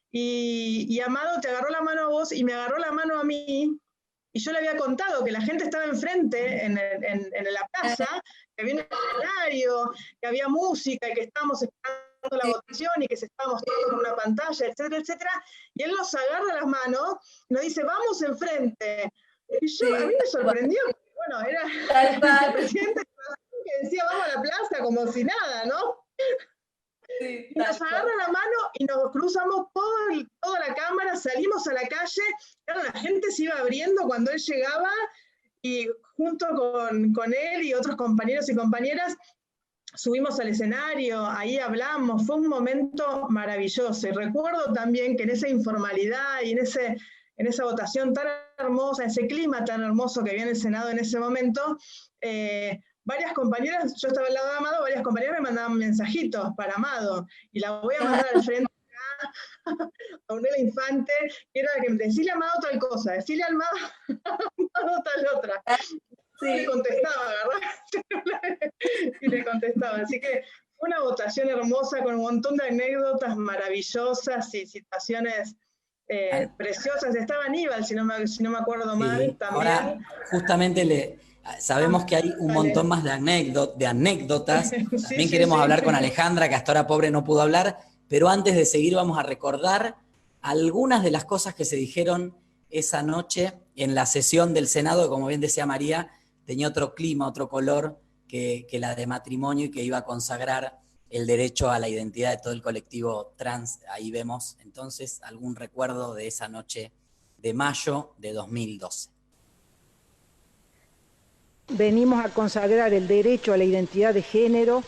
y Amado te agarró la mano a vos y me agarró la mano a mí, y yo le había contado que la gente estaba enfrente en la plaza, que había un escenario, que había música y que estábamos esperando la votación y que se estaba mostrando con una pantalla, etcétera, etcétera, y él nos agarra las manos y nos dice, vamos enfrente. Y yo, a mí me sorprendió, porque, bueno, era el presidente que decía, vamos a la plaza, como si nada, ¿no? Sí, y nos agarra la mano y nos cruzamos toda la cámara, salimos a la calle, claro, la gente se iba abriendo cuando él llegaba, y junto con él y otros compañeros y compañeras, subimos al escenario, ahí hablamos, fue un momento maravilloso. Y recuerdo también que en esa informalidad y en esa votación tan hermosa, ese clima tan hermoso que había en el Senado en ese momento, varias compañeras, yo estaba al lado de Amado, varias compañeras me mandaban mensajitos para Amado, y la voy a mandar al frente a Ornella Infante, que era la que me decía Amado tal cosa, decirle a Amado tal otra. Sí. Y le contestaba, ¿verdad? Y le contestaba, así que fue una votación hermosa con un montón de anécdotas maravillosas y situaciones preciosas. Estaba Aníbal, si no me acuerdo mal, también. Ahora, justamente sabemos que hay un montón más de anécdotas. También queremos hablar con Alejandra, que hasta ahora pobre no pudo hablar, pero antes de seguir vamos a recordar algunas de las cosas que se dijeron esa noche en la sesión del Senado, que como bien decía María, tenía otro clima, otro color que la de matrimonio y que iba a consagrar el derecho a la identidad de todo el colectivo trans. Ahí vemos entonces algún recuerdo de esa noche de mayo de 2012. Venimos a consagrar el derecho a la identidad de género.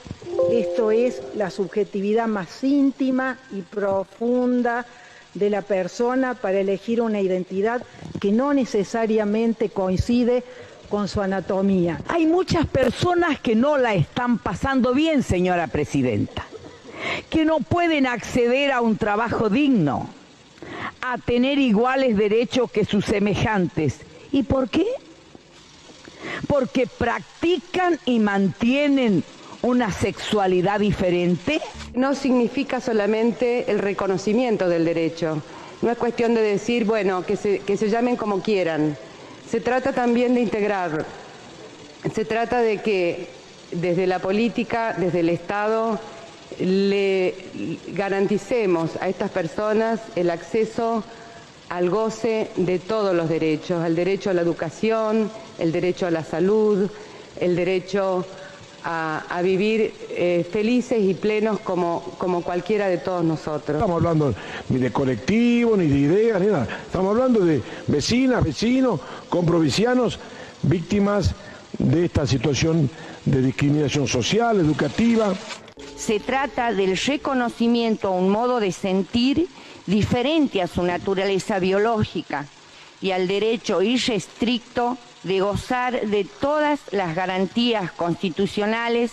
Esto es la subjetividad más íntima y profunda de la persona para elegir una identidad que no necesariamente coincide con su anatomía. Hay muchas personas que no la están pasando bien, señora presidenta, que no pueden acceder a un trabajo digno, a tener iguales derechos que sus semejantes. ¿Y por qué? Porque practican y mantienen una sexualidad diferente. No significa solamente el reconocimiento del derecho. No es cuestión de decir, bueno, que se llamen como quieran. Se trata también de integrar. Se trata de que desde la política, desde el Estado, le garanticemos a estas personas el acceso al goce de todos los derechos, al derecho a la educación, el derecho a la salud, el derecho a vivir felices y plenos como cualquiera de todos nosotros. No estamos hablando ni de colectivo, ni de ideas, ni nada. Estamos hablando de vecinas, vecinos, comprovincianos, víctimas de esta situación de discriminación social, educativa. Se trata del reconocimiento a un modo de sentir diferente a su naturaleza biológica y al derecho irrestricto de gozar de todas las garantías constitucionales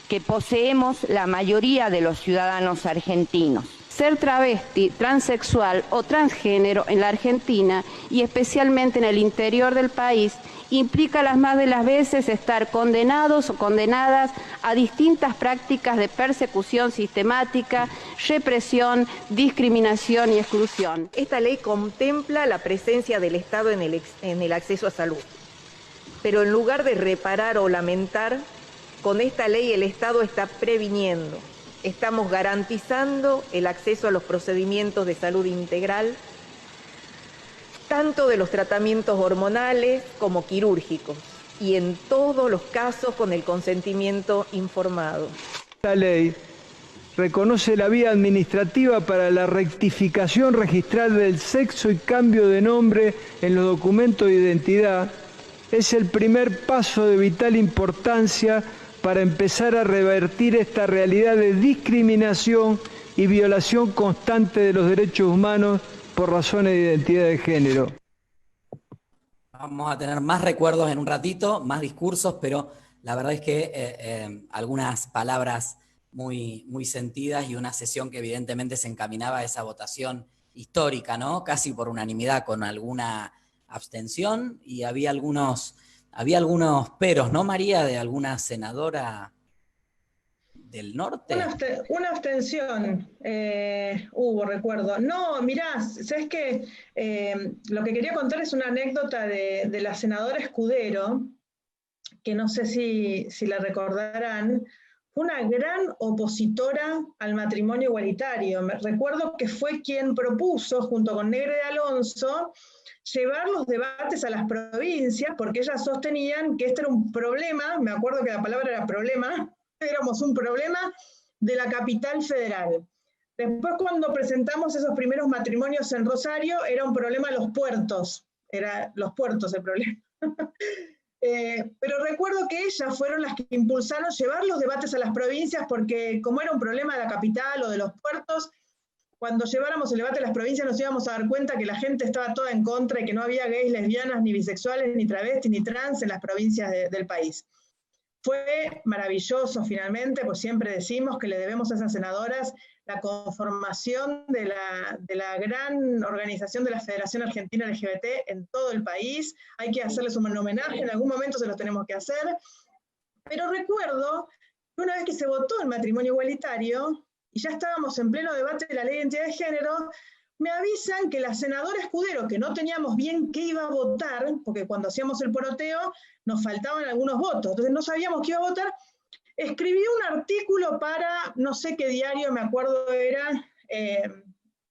que poseemos la mayoría de los ciudadanos argentinos. Ser travesti, transexual o transgénero en la Argentina y especialmente en el interior del país implica las más de las veces estar condenados o condenadas a distintas prácticas de persecución sistemática, represión, discriminación y exclusión. Esta ley contempla la presencia del Estado en el acceso a salud. Pero en lugar de reparar o lamentar, con esta ley el Estado está previniendo. Estamos garantizando el acceso a los procedimientos de salud integral, tanto de los tratamientos hormonales como quirúrgicos, y en todos los casos con el consentimiento informado. Esta ley reconoce la vía administrativa para la rectificación registral del sexo y cambio de nombre en los documentos de identidad. Es el primer paso de vital importancia para empezar a revertir esta realidad de discriminación y violación constante de los derechos humanos por razones de identidad de género. Vamos a tener más recuerdos en un ratito, más discursos, pero la verdad es que algunas palabras muy, muy sentidas y una sesión que evidentemente se encaminaba a esa votación histórica, ¿no? Casi por unanimidad, con alguna abstención, y había algunos peros, ¿no, María, de alguna senadora del norte? Una abstención hubo, recuerdo. No, mirá, ¿sabes qué? Lo que quería contar es una anécdota de la senadora Escudero, que no sé si la recordarán. Fue una gran opositora al matrimonio igualitario. Me recuerdo que fue quien propuso, junto con Negre de Alonso, llevar los debates a las provincias, porque ellas sostenían que este era un problema, me acuerdo que la palabra era problema, éramos un problema de la capital federal. Después, cuando presentamos esos primeros matrimonios en Rosario, era un problema de los puertos, era los puertos el problema. Pero recuerdo que ellas fueron las que impulsaron llevar los debates a las provincias, porque como era un problema de la capital o de los puertos, cuando lleváramos el debate a las provincias nos íbamos a dar cuenta que la gente estaba toda en contra y que no había gays, lesbianas, ni bisexuales, ni travestis, ni trans en las provincias del país. Fue maravilloso finalmente, pues siempre decimos que le debemos a esas senadoras la conformación de la gran organización de la Federación Argentina LGBT en todo el país. Hay que hacerles un homenaje, en algún momento se los tenemos que hacer. Pero recuerdo que una vez que se votó el matrimonio igualitario, y ya estábamos en pleno debate de la ley de identidad de género, me avisan que la senadora Escudero, que no teníamos bien qué iba a votar, porque cuando hacíamos el poroteo nos faltaban algunos votos, entonces no sabíamos qué iba a votar, escribió un artículo para, no sé qué diario, me acuerdo era,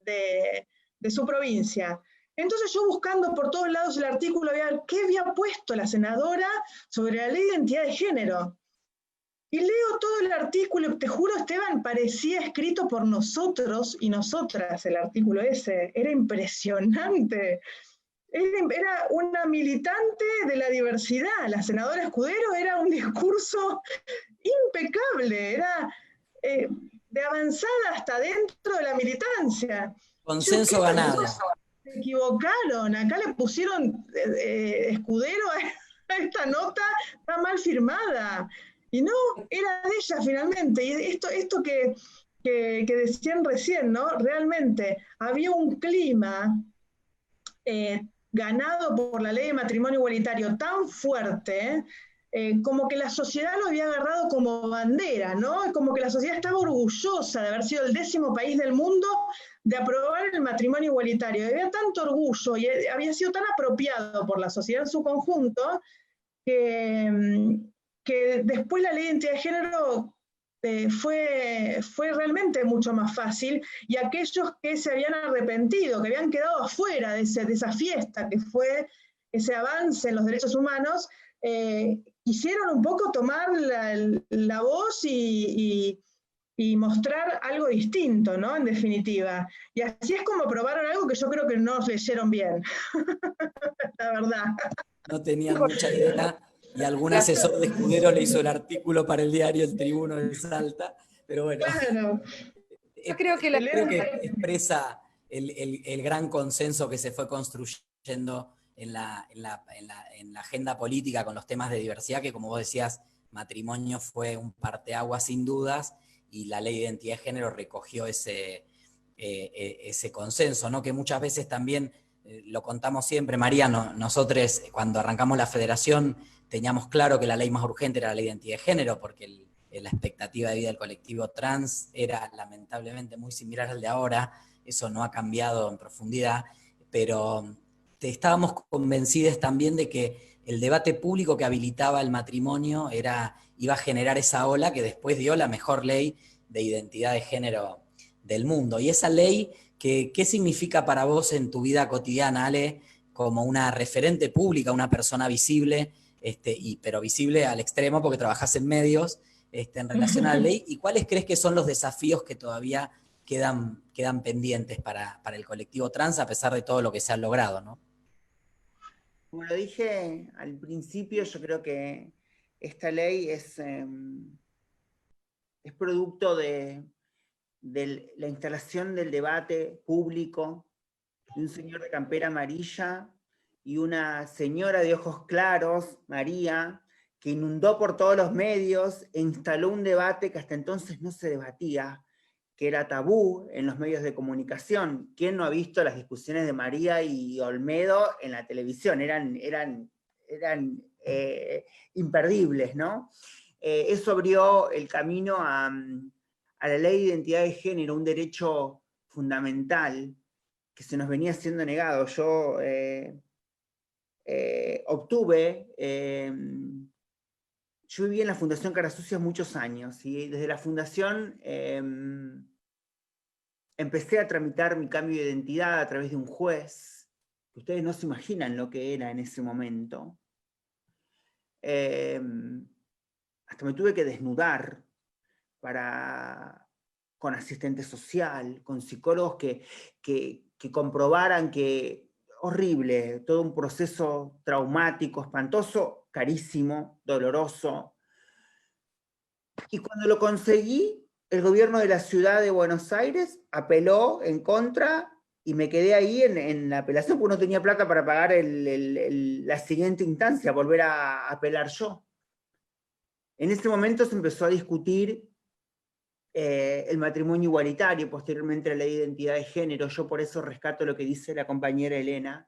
de su provincia. Entonces yo buscando por todos lados el artículo, ¿qué había puesto la senadora sobre la ley de identidad de género? Y leo todo el artículo, te juro, Esteban, parecía escrito por nosotros y nosotras el artículo ese. Era impresionante. Era una militante de la diversidad. La senadora Escudero era un discurso impecable, era de avanzada hasta dentro de la militancia. Consenso ganado. Se equivocaron, acá le pusieron Escudero a esta nota, está mal firmada. Y no, era de ella finalmente. Y esto que decían recién, ¿no? Realmente había un clima ganado por la ley de matrimonio igualitario tan fuerte, como que la sociedad lo había agarrado como bandera, ¿no? Como que la sociedad estaba orgullosa de haber sido el 10º país del mundo de aprobar el matrimonio igualitario. Y había tanto orgullo y había sido tan apropiado por la sociedad en su conjunto que después la ley de identidad de género fue realmente mucho más fácil, y aquellos que se habían arrepentido, que habían quedado afuera de esa fiesta que fue ese avance en los derechos humanos, quisieron un poco tomar la voz y mostrar algo distinto, ¿no? En definitiva. Y así es como probaron algo que yo creo que no leyeron bien, la verdad. No tenían mucha idea. Y algún asesor de Escudero le hizo el artículo para el diario El Tribuno de Salta, pero bueno. Bueno, yo creo que expresa el gran consenso que se fue construyendo en la agenda política con los temas de diversidad, que como vos decías, matrimonio fue un parteaguas sin dudas, y la ley de identidad de género recogió ese consenso, ¿no? Que muchas veces también, lo contamos siempre, María, nosotros cuando arrancamos la federación teníamos claro que la ley más urgente era la ley de identidad de género, porque la expectativa de vida del colectivo trans era lamentablemente muy similar al de ahora. Eso no ha cambiado en profundidad, pero estábamos convencidos también de que el debate público que habilitaba el matrimonio iba a generar esa ola que después dio la mejor ley de identidad de género del mundo. Y esa ley, ¿qué significa para vos en tu vida cotidiana, Ale, como una referente pública, una persona visible, pero visible al extremo porque trabajás en medios, en relación a la ley? ¿Y cuáles crees que son los desafíos que todavía quedan pendientes para el colectivo trans, a pesar de todo lo que se ha logrado, ¿no? Como lo dije al principio, yo creo que esta ley es producto de la instalación del debate público de un señor de campera amarilla y una señora de ojos claros, María, que inundó por todos los medios e instaló un debate que hasta entonces no se debatía, que era tabú en los medios de comunicación. ¿Quién no ha visto las discusiones de María y Olmedo en la televisión? Eran imperdibles, ¿no? Eso abrió el camino a la ley de identidad de género, un derecho fundamental que se nos venía siendo negado. Yo yo viví en la Fundación Caras Sucias muchos años, y desde la fundación empecé a tramitar mi cambio de identidad a través de un juez, que ustedes no se imaginan lo que era en ese momento. Hasta me tuve que desnudar con asistente social, con psicólogos que comprobaran que horrible, todo un proceso traumático, espantoso, carísimo, doloroso. Y cuando lo conseguí, el gobierno de la ciudad de Buenos Aires apeló en contra y me quedé ahí en la apelación porque no tenía plata para pagar la siguiente instancia, volver a apelar yo. En ese momento se empezó a discutir el matrimonio igualitario, posteriormente la ley de identidad de género. Yo por eso rescato lo que dice la compañera Elena,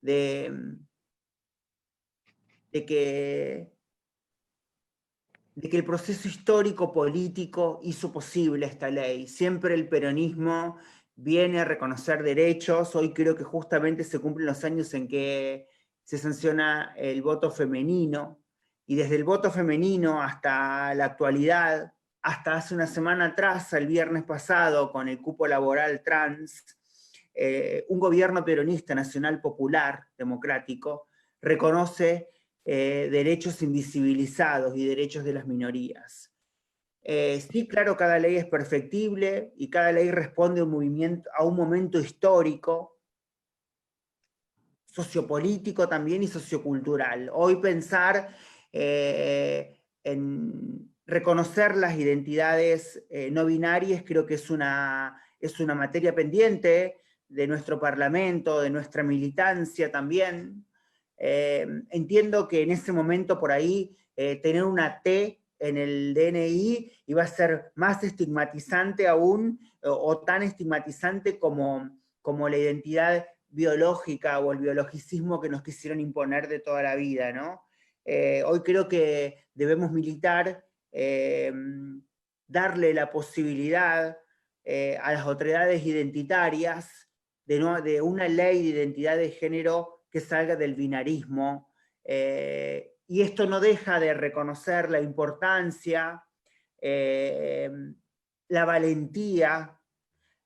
de que el proceso histórico político hizo posible esta ley. Siempre el peronismo viene a reconocer derechos. Hoy creo que justamente se cumplen los años en que se sanciona el voto femenino, y desde el voto femenino hasta la actualidad, hasta hace una semana atrás, el viernes pasado, con el cupo laboral trans, un gobierno peronista nacional popular, democrático, reconoce derechos invisibilizados y derechos de las minorías. Sí, claro, cada ley es perfectible y cada ley responde a un momento histórico, sociopolítico también y sociocultural. Hoy pensar en reconocer las identidades no binarias creo que es una materia pendiente de nuestro Parlamento, de nuestra militancia también. Entiendo que en ese momento por ahí tener una T en el DNI iba a ser más estigmatizante aún, o tan estigmatizante como la identidad biológica o el biologicismo que nos quisieron imponer de toda la vida, ¿no? Hoy creo que debemos militar, darle la posibilidad a las autoridades identitarias de una ley de identidad de género que salga del binarismo, y esto no deja de reconocer la importancia, la valentía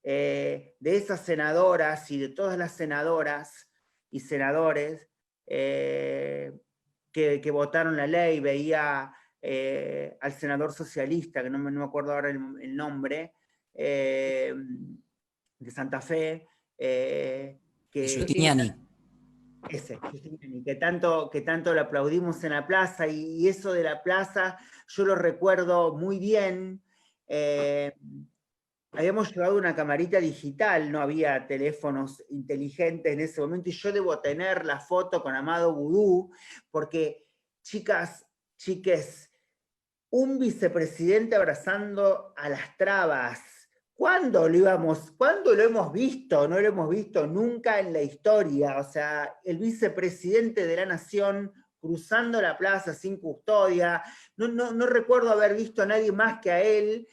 de esas senadoras y de todas las senadoras y senadores que votaron la ley. Veía al senador socialista, que no me acuerdo ahora el nombre, de Santa Fe, Giustiniani. Giustiniani, que tanto lo aplaudimos en la plaza, y eso de la plaza yo lo recuerdo muy bien. Habíamos llevado una camarita digital, no había teléfonos inteligentes en ese momento, y yo debo tener la foto con Amado Vudú, porque, chiques, un vicepresidente abrazando a las trabas, ¿cuándo lo hemos visto? No lo hemos visto nunca en la historia. O sea, el vicepresidente de la Nación cruzando la plaza sin custodia. No recuerdo haber visto a nadie más que a él.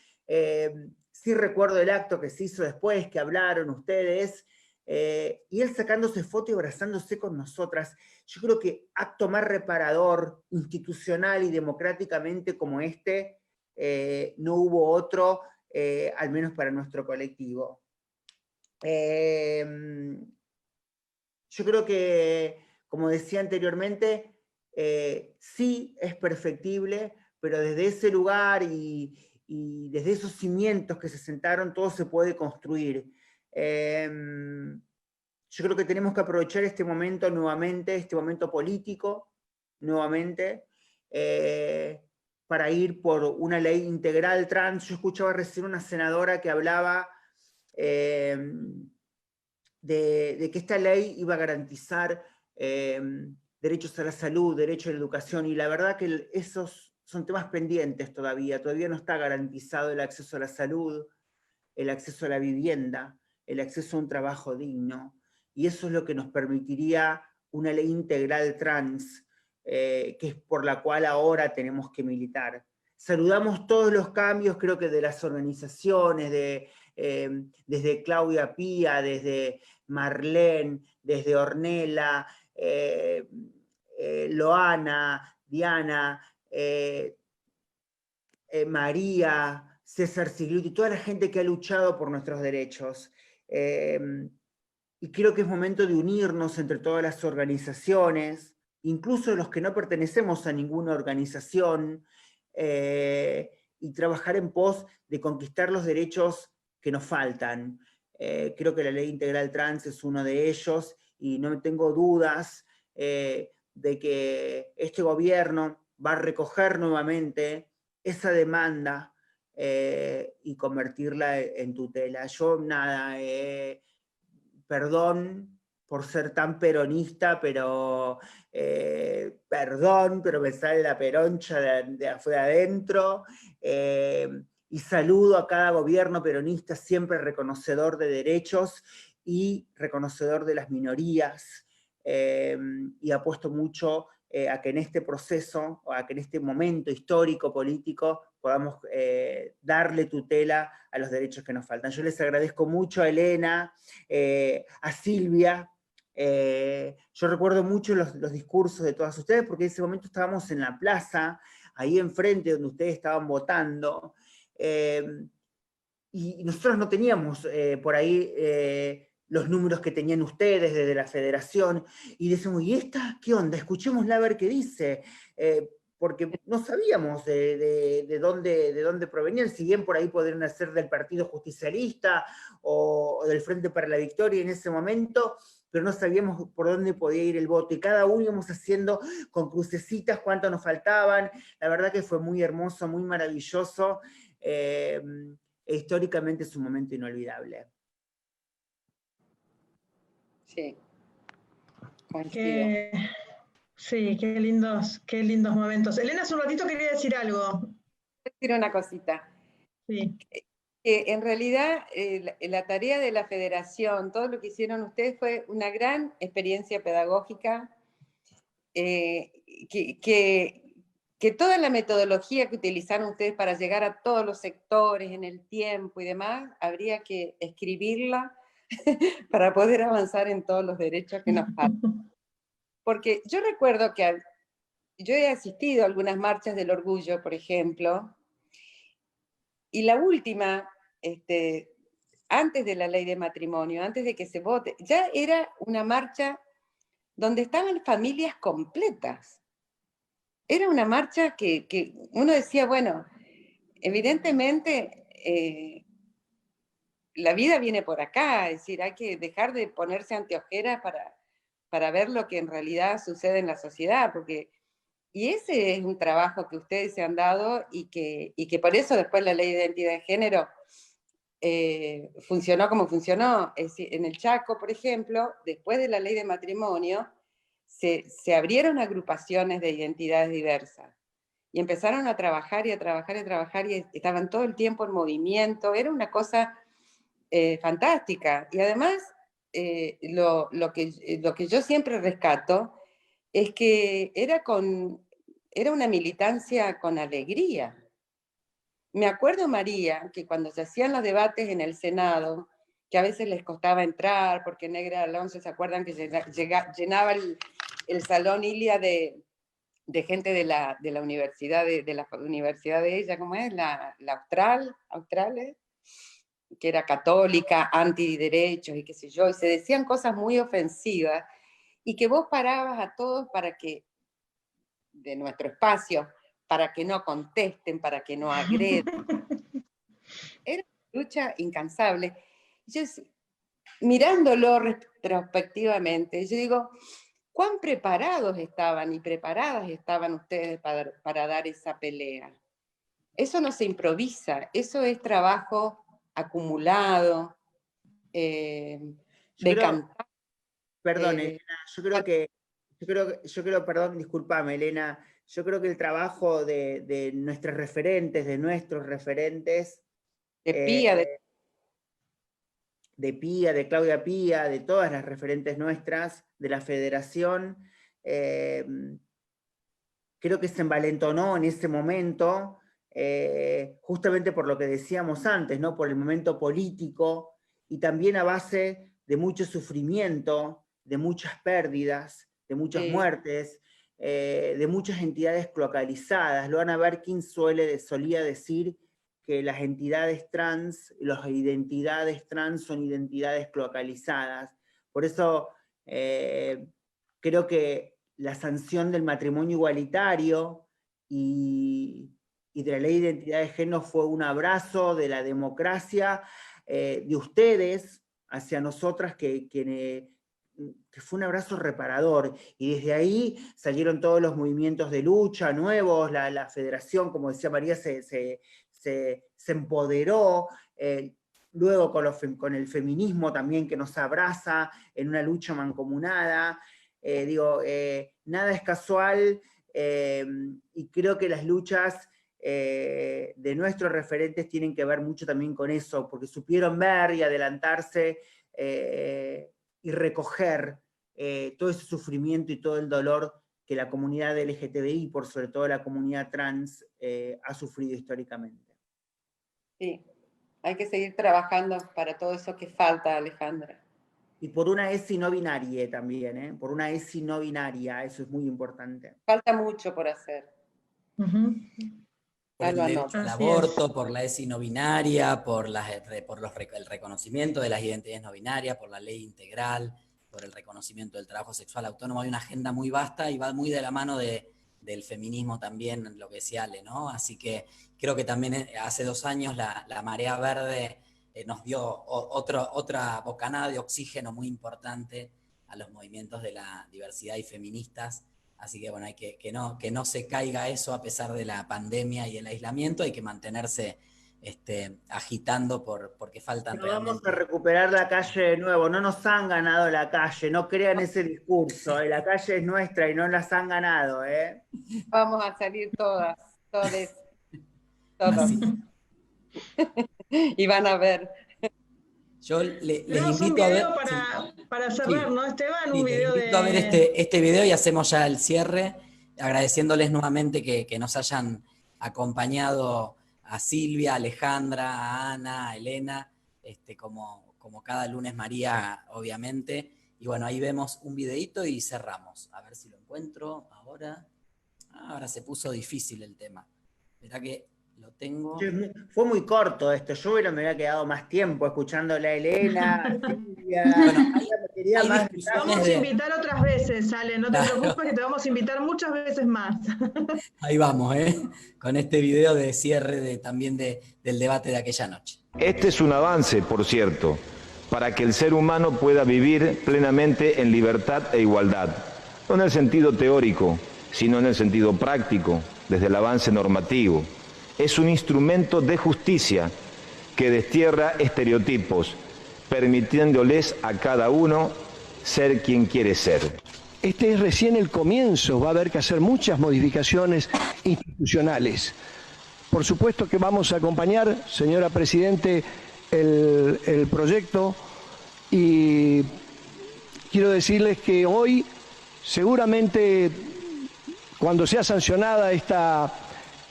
Sí recuerdo el acto que se hizo después, que hablaron ustedes, y él sacándose foto y abrazándose con nosotras. Yo creo que acto más reparador, institucional y democráticamente como este, no hubo otro, al menos para nuestro colectivo. Yo creo que, como decía anteriormente, sí es perfectible, pero desde ese lugar y desde esos cimientos que se sentaron, todo se puede construir. Yo creo que tenemos que aprovechar este momento nuevamente, este momento político, nuevamente, para ir por una ley integral trans. Yo escuchaba recién una senadora que hablaba de que esta ley iba a garantizar derechos a la salud, derecho a la educación, y la verdad que esos son temas pendientes todavía no está garantizado el acceso a la salud, el acceso a la vivienda, el acceso a un trabajo digno, y eso es lo que nos permitiría una ley integral trans, que es por la cual ahora tenemos que militar. Saludamos todos los cambios, creo que de las organizaciones, desde Claudia Pía, desde Marlene, desde Ornella, Loana, Diana, María, César Sigliuti, toda la gente que ha luchado por nuestros derechos. Y creo que es momento de unirnos entre todas las organizaciones, incluso los que no pertenecemos a ninguna organización, y trabajar en pos de conquistar los derechos que nos faltan. Creo que la ley integral trans es uno de ellos, y no tengo dudas de que este gobierno va a recoger nuevamente esa demanda y convertirla en tutela. Yo nada, perdón por ser tan peronista, pero perdón, pero me sale la peroncha de afuera adentro, y saludo a cada gobierno peronista siempre reconocedor de derechos y reconocedor de las minorías, y apuesto mucho a que en este proceso, o a que en este momento histórico, político, podamos darle tutela a los derechos que nos faltan. Yo les agradezco mucho a Elena, a Silvia. Yo recuerdo mucho los discursos de todas ustedes, porque en ese momento estábamos en la plaza, ahí enfrente donde ustedes estaban votando, y nosotros no teníamos por ahí los números que tenían ustedes desde la federación, y decimos, ¿y esta qué onda? Escuchémosla a ver qué dice, porque no sabíamos de dónde provenían, si bien por ahí podrían ser del Partido Justicialista o del Frente para la Victoria en ese momento, pero no sabíamos por dónde podía ir el voto, y cada uno íbamos haciendo con crucecitas cuánto nos faltaban. La verdad que fue muy hermoso, muy maravilloso, históricamente es un momento inolvidable. Sí. Sí, qué lindos momentos. Elena, hace un ratito quería decir algo. Quiero decir una cosita. Sí. Que en realidad la tarea de la federación, todo lo que hicieron ustedes fue una gran experiencia pedagógica, que toda la metodología que utilizaron ustedes para llegar a todos los sectores en el tiempo y demás, habría que escribirla para poder avanzar en todos los derechos que nos faltan. Porque yo recuerdo que yo he asistido a algunas marchas del orgullo, por ejemplo, y la última, antes de la ley de matrimonio, antes de que se vote, ya era una marcha donde estaban familias completas. Era una marcha que uno decía, bueno, evidentemente la vida viene por acá, es decir, hay que dejar de ponerse anteojeras para ver lo que en realidad sucede en la sociedad, y ese es un trabajo que ustedes se han dado, y que por eso después la ley de identidad de género funcionó como funcionó. Es decir, en el Chaco, por ejemplo, después de la ley de matrimonio, se abrieron agrupaciones de identidades diversas, y empezaron a trabajar y a trabajar y a trabajar, y estaban todo el tiempo en movimiento. Era una cosa fantástica. Y además, lo que yo siempre rescato es que era una militancia con alegría. Me acuerdo, María, que cuando se hacían los debates en el Senado, que a veces les costaba entrar, porque Negra Alonso, ¿se acuerdan que llenaba el salón Ilia de gente de la universidad, de la universidad de ella, ¿cómo es? La Austral, que era católica, antiderechos y qué sé yo, y se decían cosas muy ofensivas, y que vos parabas a todos de nuestro espacio, para que no contesten, para que no agredan. Era una lucha incansable. Yo, mirándolo retrospectivamente, yo digo, ¿cuán preparados estaban y preparadas estaban ustedes para dar esa pelea? Eso no se improvisa, eso es trabajo acumulado, cantar. Perdón, Elena, perdón, discúlpame, Elena, yo creo que el trabajo de nuestros referentes, de Pía, de Claudia Pía, de todas las referentes nuestras, de la federación, creo que se envalentonó en ese momento, justamente por lo que decíamos antes, ¿no? Por el momento político, y también a base de mucho sufrimiento, de muchas pérdidas, de muchas muertes, de muchas entidades cloacalizadas. Loana Berkin solía decir que las entidades trans, las identidades trans son identidades cloacalizadas. Por eso creo que la sanción del matrimonio igualitario y de la ley de identidad de género fue un abrazo de la democracia, de ustedes hacia nosotras, que fue un abrazo reparador, y desde ahí salieron todos los movimientos de lucha nuevos, la federación, como decía María, se se empoderó, luego con el feminismo también que nos abraza en una lucha mancomunada. Nada es casual, y creo que las luchas de nuestros referentes tienen que ver mucho también con eso, porque supieron ver y adelantarse y recoger todo ese sufrimiento y todo el dolor que la comunidad LGTBI, por sobre todo la comunidad trans, ha sufrido históricamente. Sí, hay que seguir trabajando para todo eso que falta, Alejandra. Y por una ESI no binaria también, por una ESI no binaria, eso es muy importante. Falta mucho por hacer. Por el derecho al aborto, por la ESI no binaria, por el reconocimiento de las identidades no binarias, por la ley integral, por el reconocimiento del trabajo sexual autónomo. Hay una agenda muy vasta y va muy de la mano del feminismo también, lo que decía Ale, ¿no? Así que creo que también hace 2 años la Marea Verde nos dio otra bocanada de oxígeno muy importante a los movimientos de la diversidad y feministas. Así que bueno, hay que no se caiga eso a pesar de la pandemia y el aislamiento, hay que mantenerse agitando porque faltan realmente. Vamos a recuperar la calle de nuevo, no nos han ganado la calle, no crean ese discurso, la calle es nuestra y no las han ganado. Vamos a salir todos. Y van a ver. Yo les invito a ver... Para cerrar, ¿no, Esteban? Un video les invito a ver este video y hacemos ya el cierre, agradeciéndoles nuevamente que nos hayan acompañado a Silvia, a Alejandra, a Ana, a Elena, como cada lunes María, obviamente. Y bueno, ahí vemos un videíto y cerramos. A ver si lo encuentro ahora. Ahora se puso difícil el tema. Verá que lo tengo. Fue muy corto esto, yo me hubiera quedado más tiempo escuchándola a Elena, a Silvia. Vamos a invitar otras veces, Ale, no te preocupes que te vamos a invitar muchas veces más. Ahí vamos, con este video de cierre también del debate de aquella noche. Este es un avance, por cierto, para que el ser humano pueda vivir plenamente en libertad e igualdad, no en el sentido teórico, sino en el sentido práctico, desde el avance normativo. Es un instrumento de justicia que destierra estereotipos, permitiéndoles a cada uno ser quien quiere ser. Este es recién el comienzo, va a haber que hacer muchas modificaciones institucionales. Por supuesto que vamos a acompañar, señora Presidente, el proyecto, y quiero decirles que hoy, seguramente, cuando sea sancionada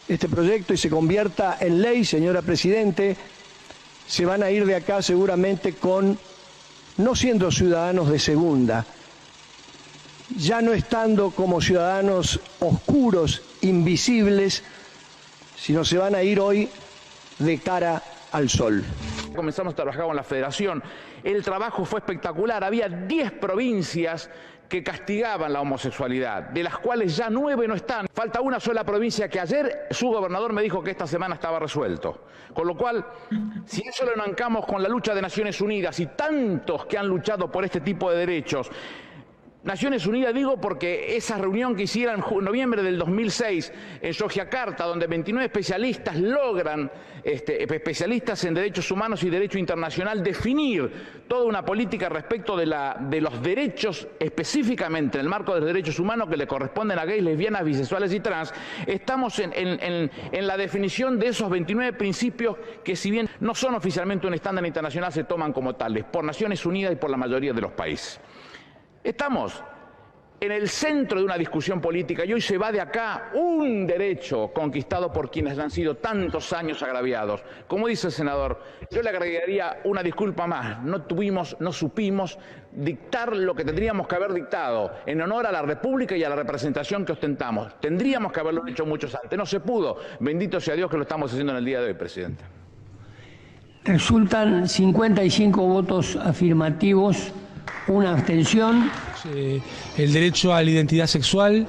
este proyecto y se convierta en ley, señora Presidente, se van a ir de acá seguramente no siendo ciudadanos de segunda, ya no estando como ciudadanos oscuros, invisibles, sino se van a ir hoy de cara al sol. Comenzamos a trabajar con la Federación, el trabajo fue espectacular, había 10 provincias que castigaban la homosexualidad, de las cuales ya 9 no están. Falta una sola provincia que ayer su gobernador me dijo que esta semana estaba resuelto. Con lo cual, si eso lo enancamos con la lucha de Naciones Unidas y tantos que han luchado por este tipo de derechos, Naciones Unidas digo porque esa reunión que hicieron en noviembre del 2006 en Yogyakarta, donde 29 especialistas logran, especialistas en derechos humanos y derecho internacional, definir toda una política respecto de los derechos, específicamente en el marco de los derechos humanos que le corresponden a gays, lesbianas, bisexuales y trans, estamos en la definición de esos 29 principios que, si bien no son oficialmente un estándar internacional, se toman como tales por Naciones Unidas y por la mayoría de los países. Estamos en el centro de una discusión política y hoy se va de acá un derecho conquistado por quienes han sido tantos años agraviados. Como dice el senador, yo le agregaría una disculpa más. No supimos dictar lo que tendríamos que haber dictado en honor a la República y a la representación que ostentamos. Tendríamos que haberlo hecho muchos antes. No se pudo. Bendito sea Dios que lo estamos haciendo en el día de hoy, Presidenta. Resultan 55 votos afirmativos. Una abstención. El derecho a la identidad sexual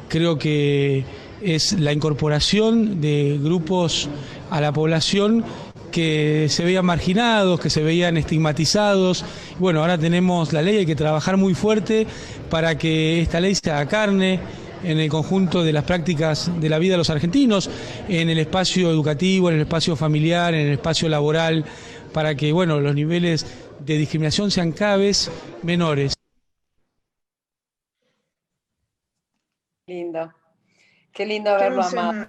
creo que es la incorporación de grupos a la población que se veían marginados, que se veían estigmatizados. Bueno, ahora tenemos la ley, hay que trabajar muy fuerte para que esta ley se haga carne, en el conjunto de las prácticas de la vida de los argentinos, en el espacio educativo, en el espacio familiar, en el espacio laboral, para que, bueno, los niveles de discriminación sean cada vez menores. Lindo. Qué lindo haberlo amado.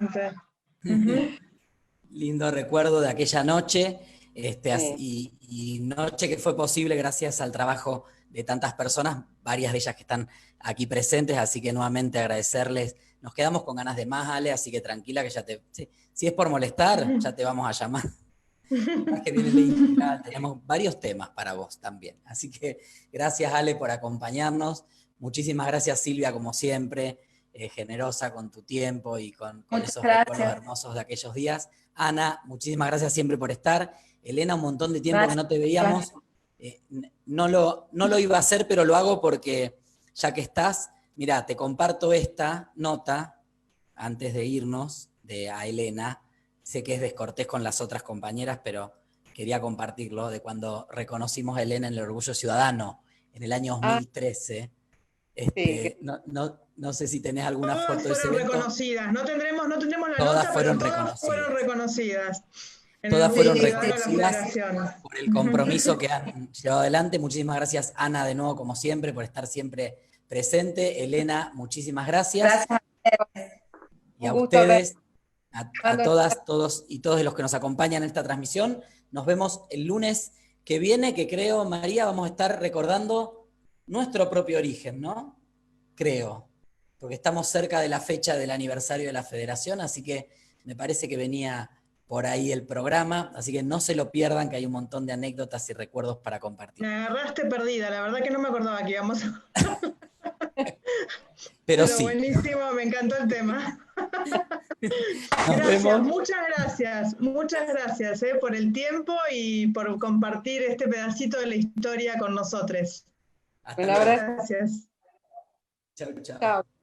Lindo recuerdo de aquella noche, Sí. y noche que fue posible gracias al trabajo de tantas personas, varias de ellas que están aquí presentes, así que nuevamente agradecerles. Nos quedamos con ganas de más, Ale, así que tranquila que ya si es por molestar, ya te vamos a llamar. Que viene la integral, tenemos varios temas para vos también. Así que gracias, Ale, por acompañarnos. Muchísimas gracias, Silvia, como siempre, generosa con tu tiempo y con esos recuerdos hermosos de aquellos días. Ana, muchísimas gracias siempre por estar. Elena, un montón de tiempo que no te veíamos. No lo iba a hacer, pero lo hago porque ya que estás, mirá, te comparto esta nota antes de irnos a Elena. Sé que es descortés con las otras compañeras, pero quería compartirlo, de cuando reconocimos a Elena en el Orgullo Ciudadano, en el año 2013. Sí. No sé si tenés alguna foto de ese Fueron evento. reconocidas, no tendremos la Todas nota, fueron pero reconocidas. fueron reconocidas. Todas fueron reconocidas reconocidas por el compromiso que han llevado adelante. Muchísimas gracias, Ana, de nuevo, como siempre, por estar siempre presente. Elena, muchísimas gracias. Y a ustedes, a todas, todos y todos los que nos acompañan en esta transmisión. Nos vemos el lunes que viene, que creo, María, vamos a estar recordando nuestro propio origen, ¿no? Creo, porque estamos cerca de la fecha del aniversario de la Federación, así que me parece que venía por ahí el programa, así que no se lo pierdan, que hay un montón de anécdotas y recuerdos para compartir. Me agarraste perdida, la verdad que no me acordaba que íbamos a... Pero sí. Buenísimo, me encantó el tema. Muchas gracias por el tiempo y por compartir este pedacito de la historia con nosotros. Un abrazo. Gracias. Chao, chao. Chao.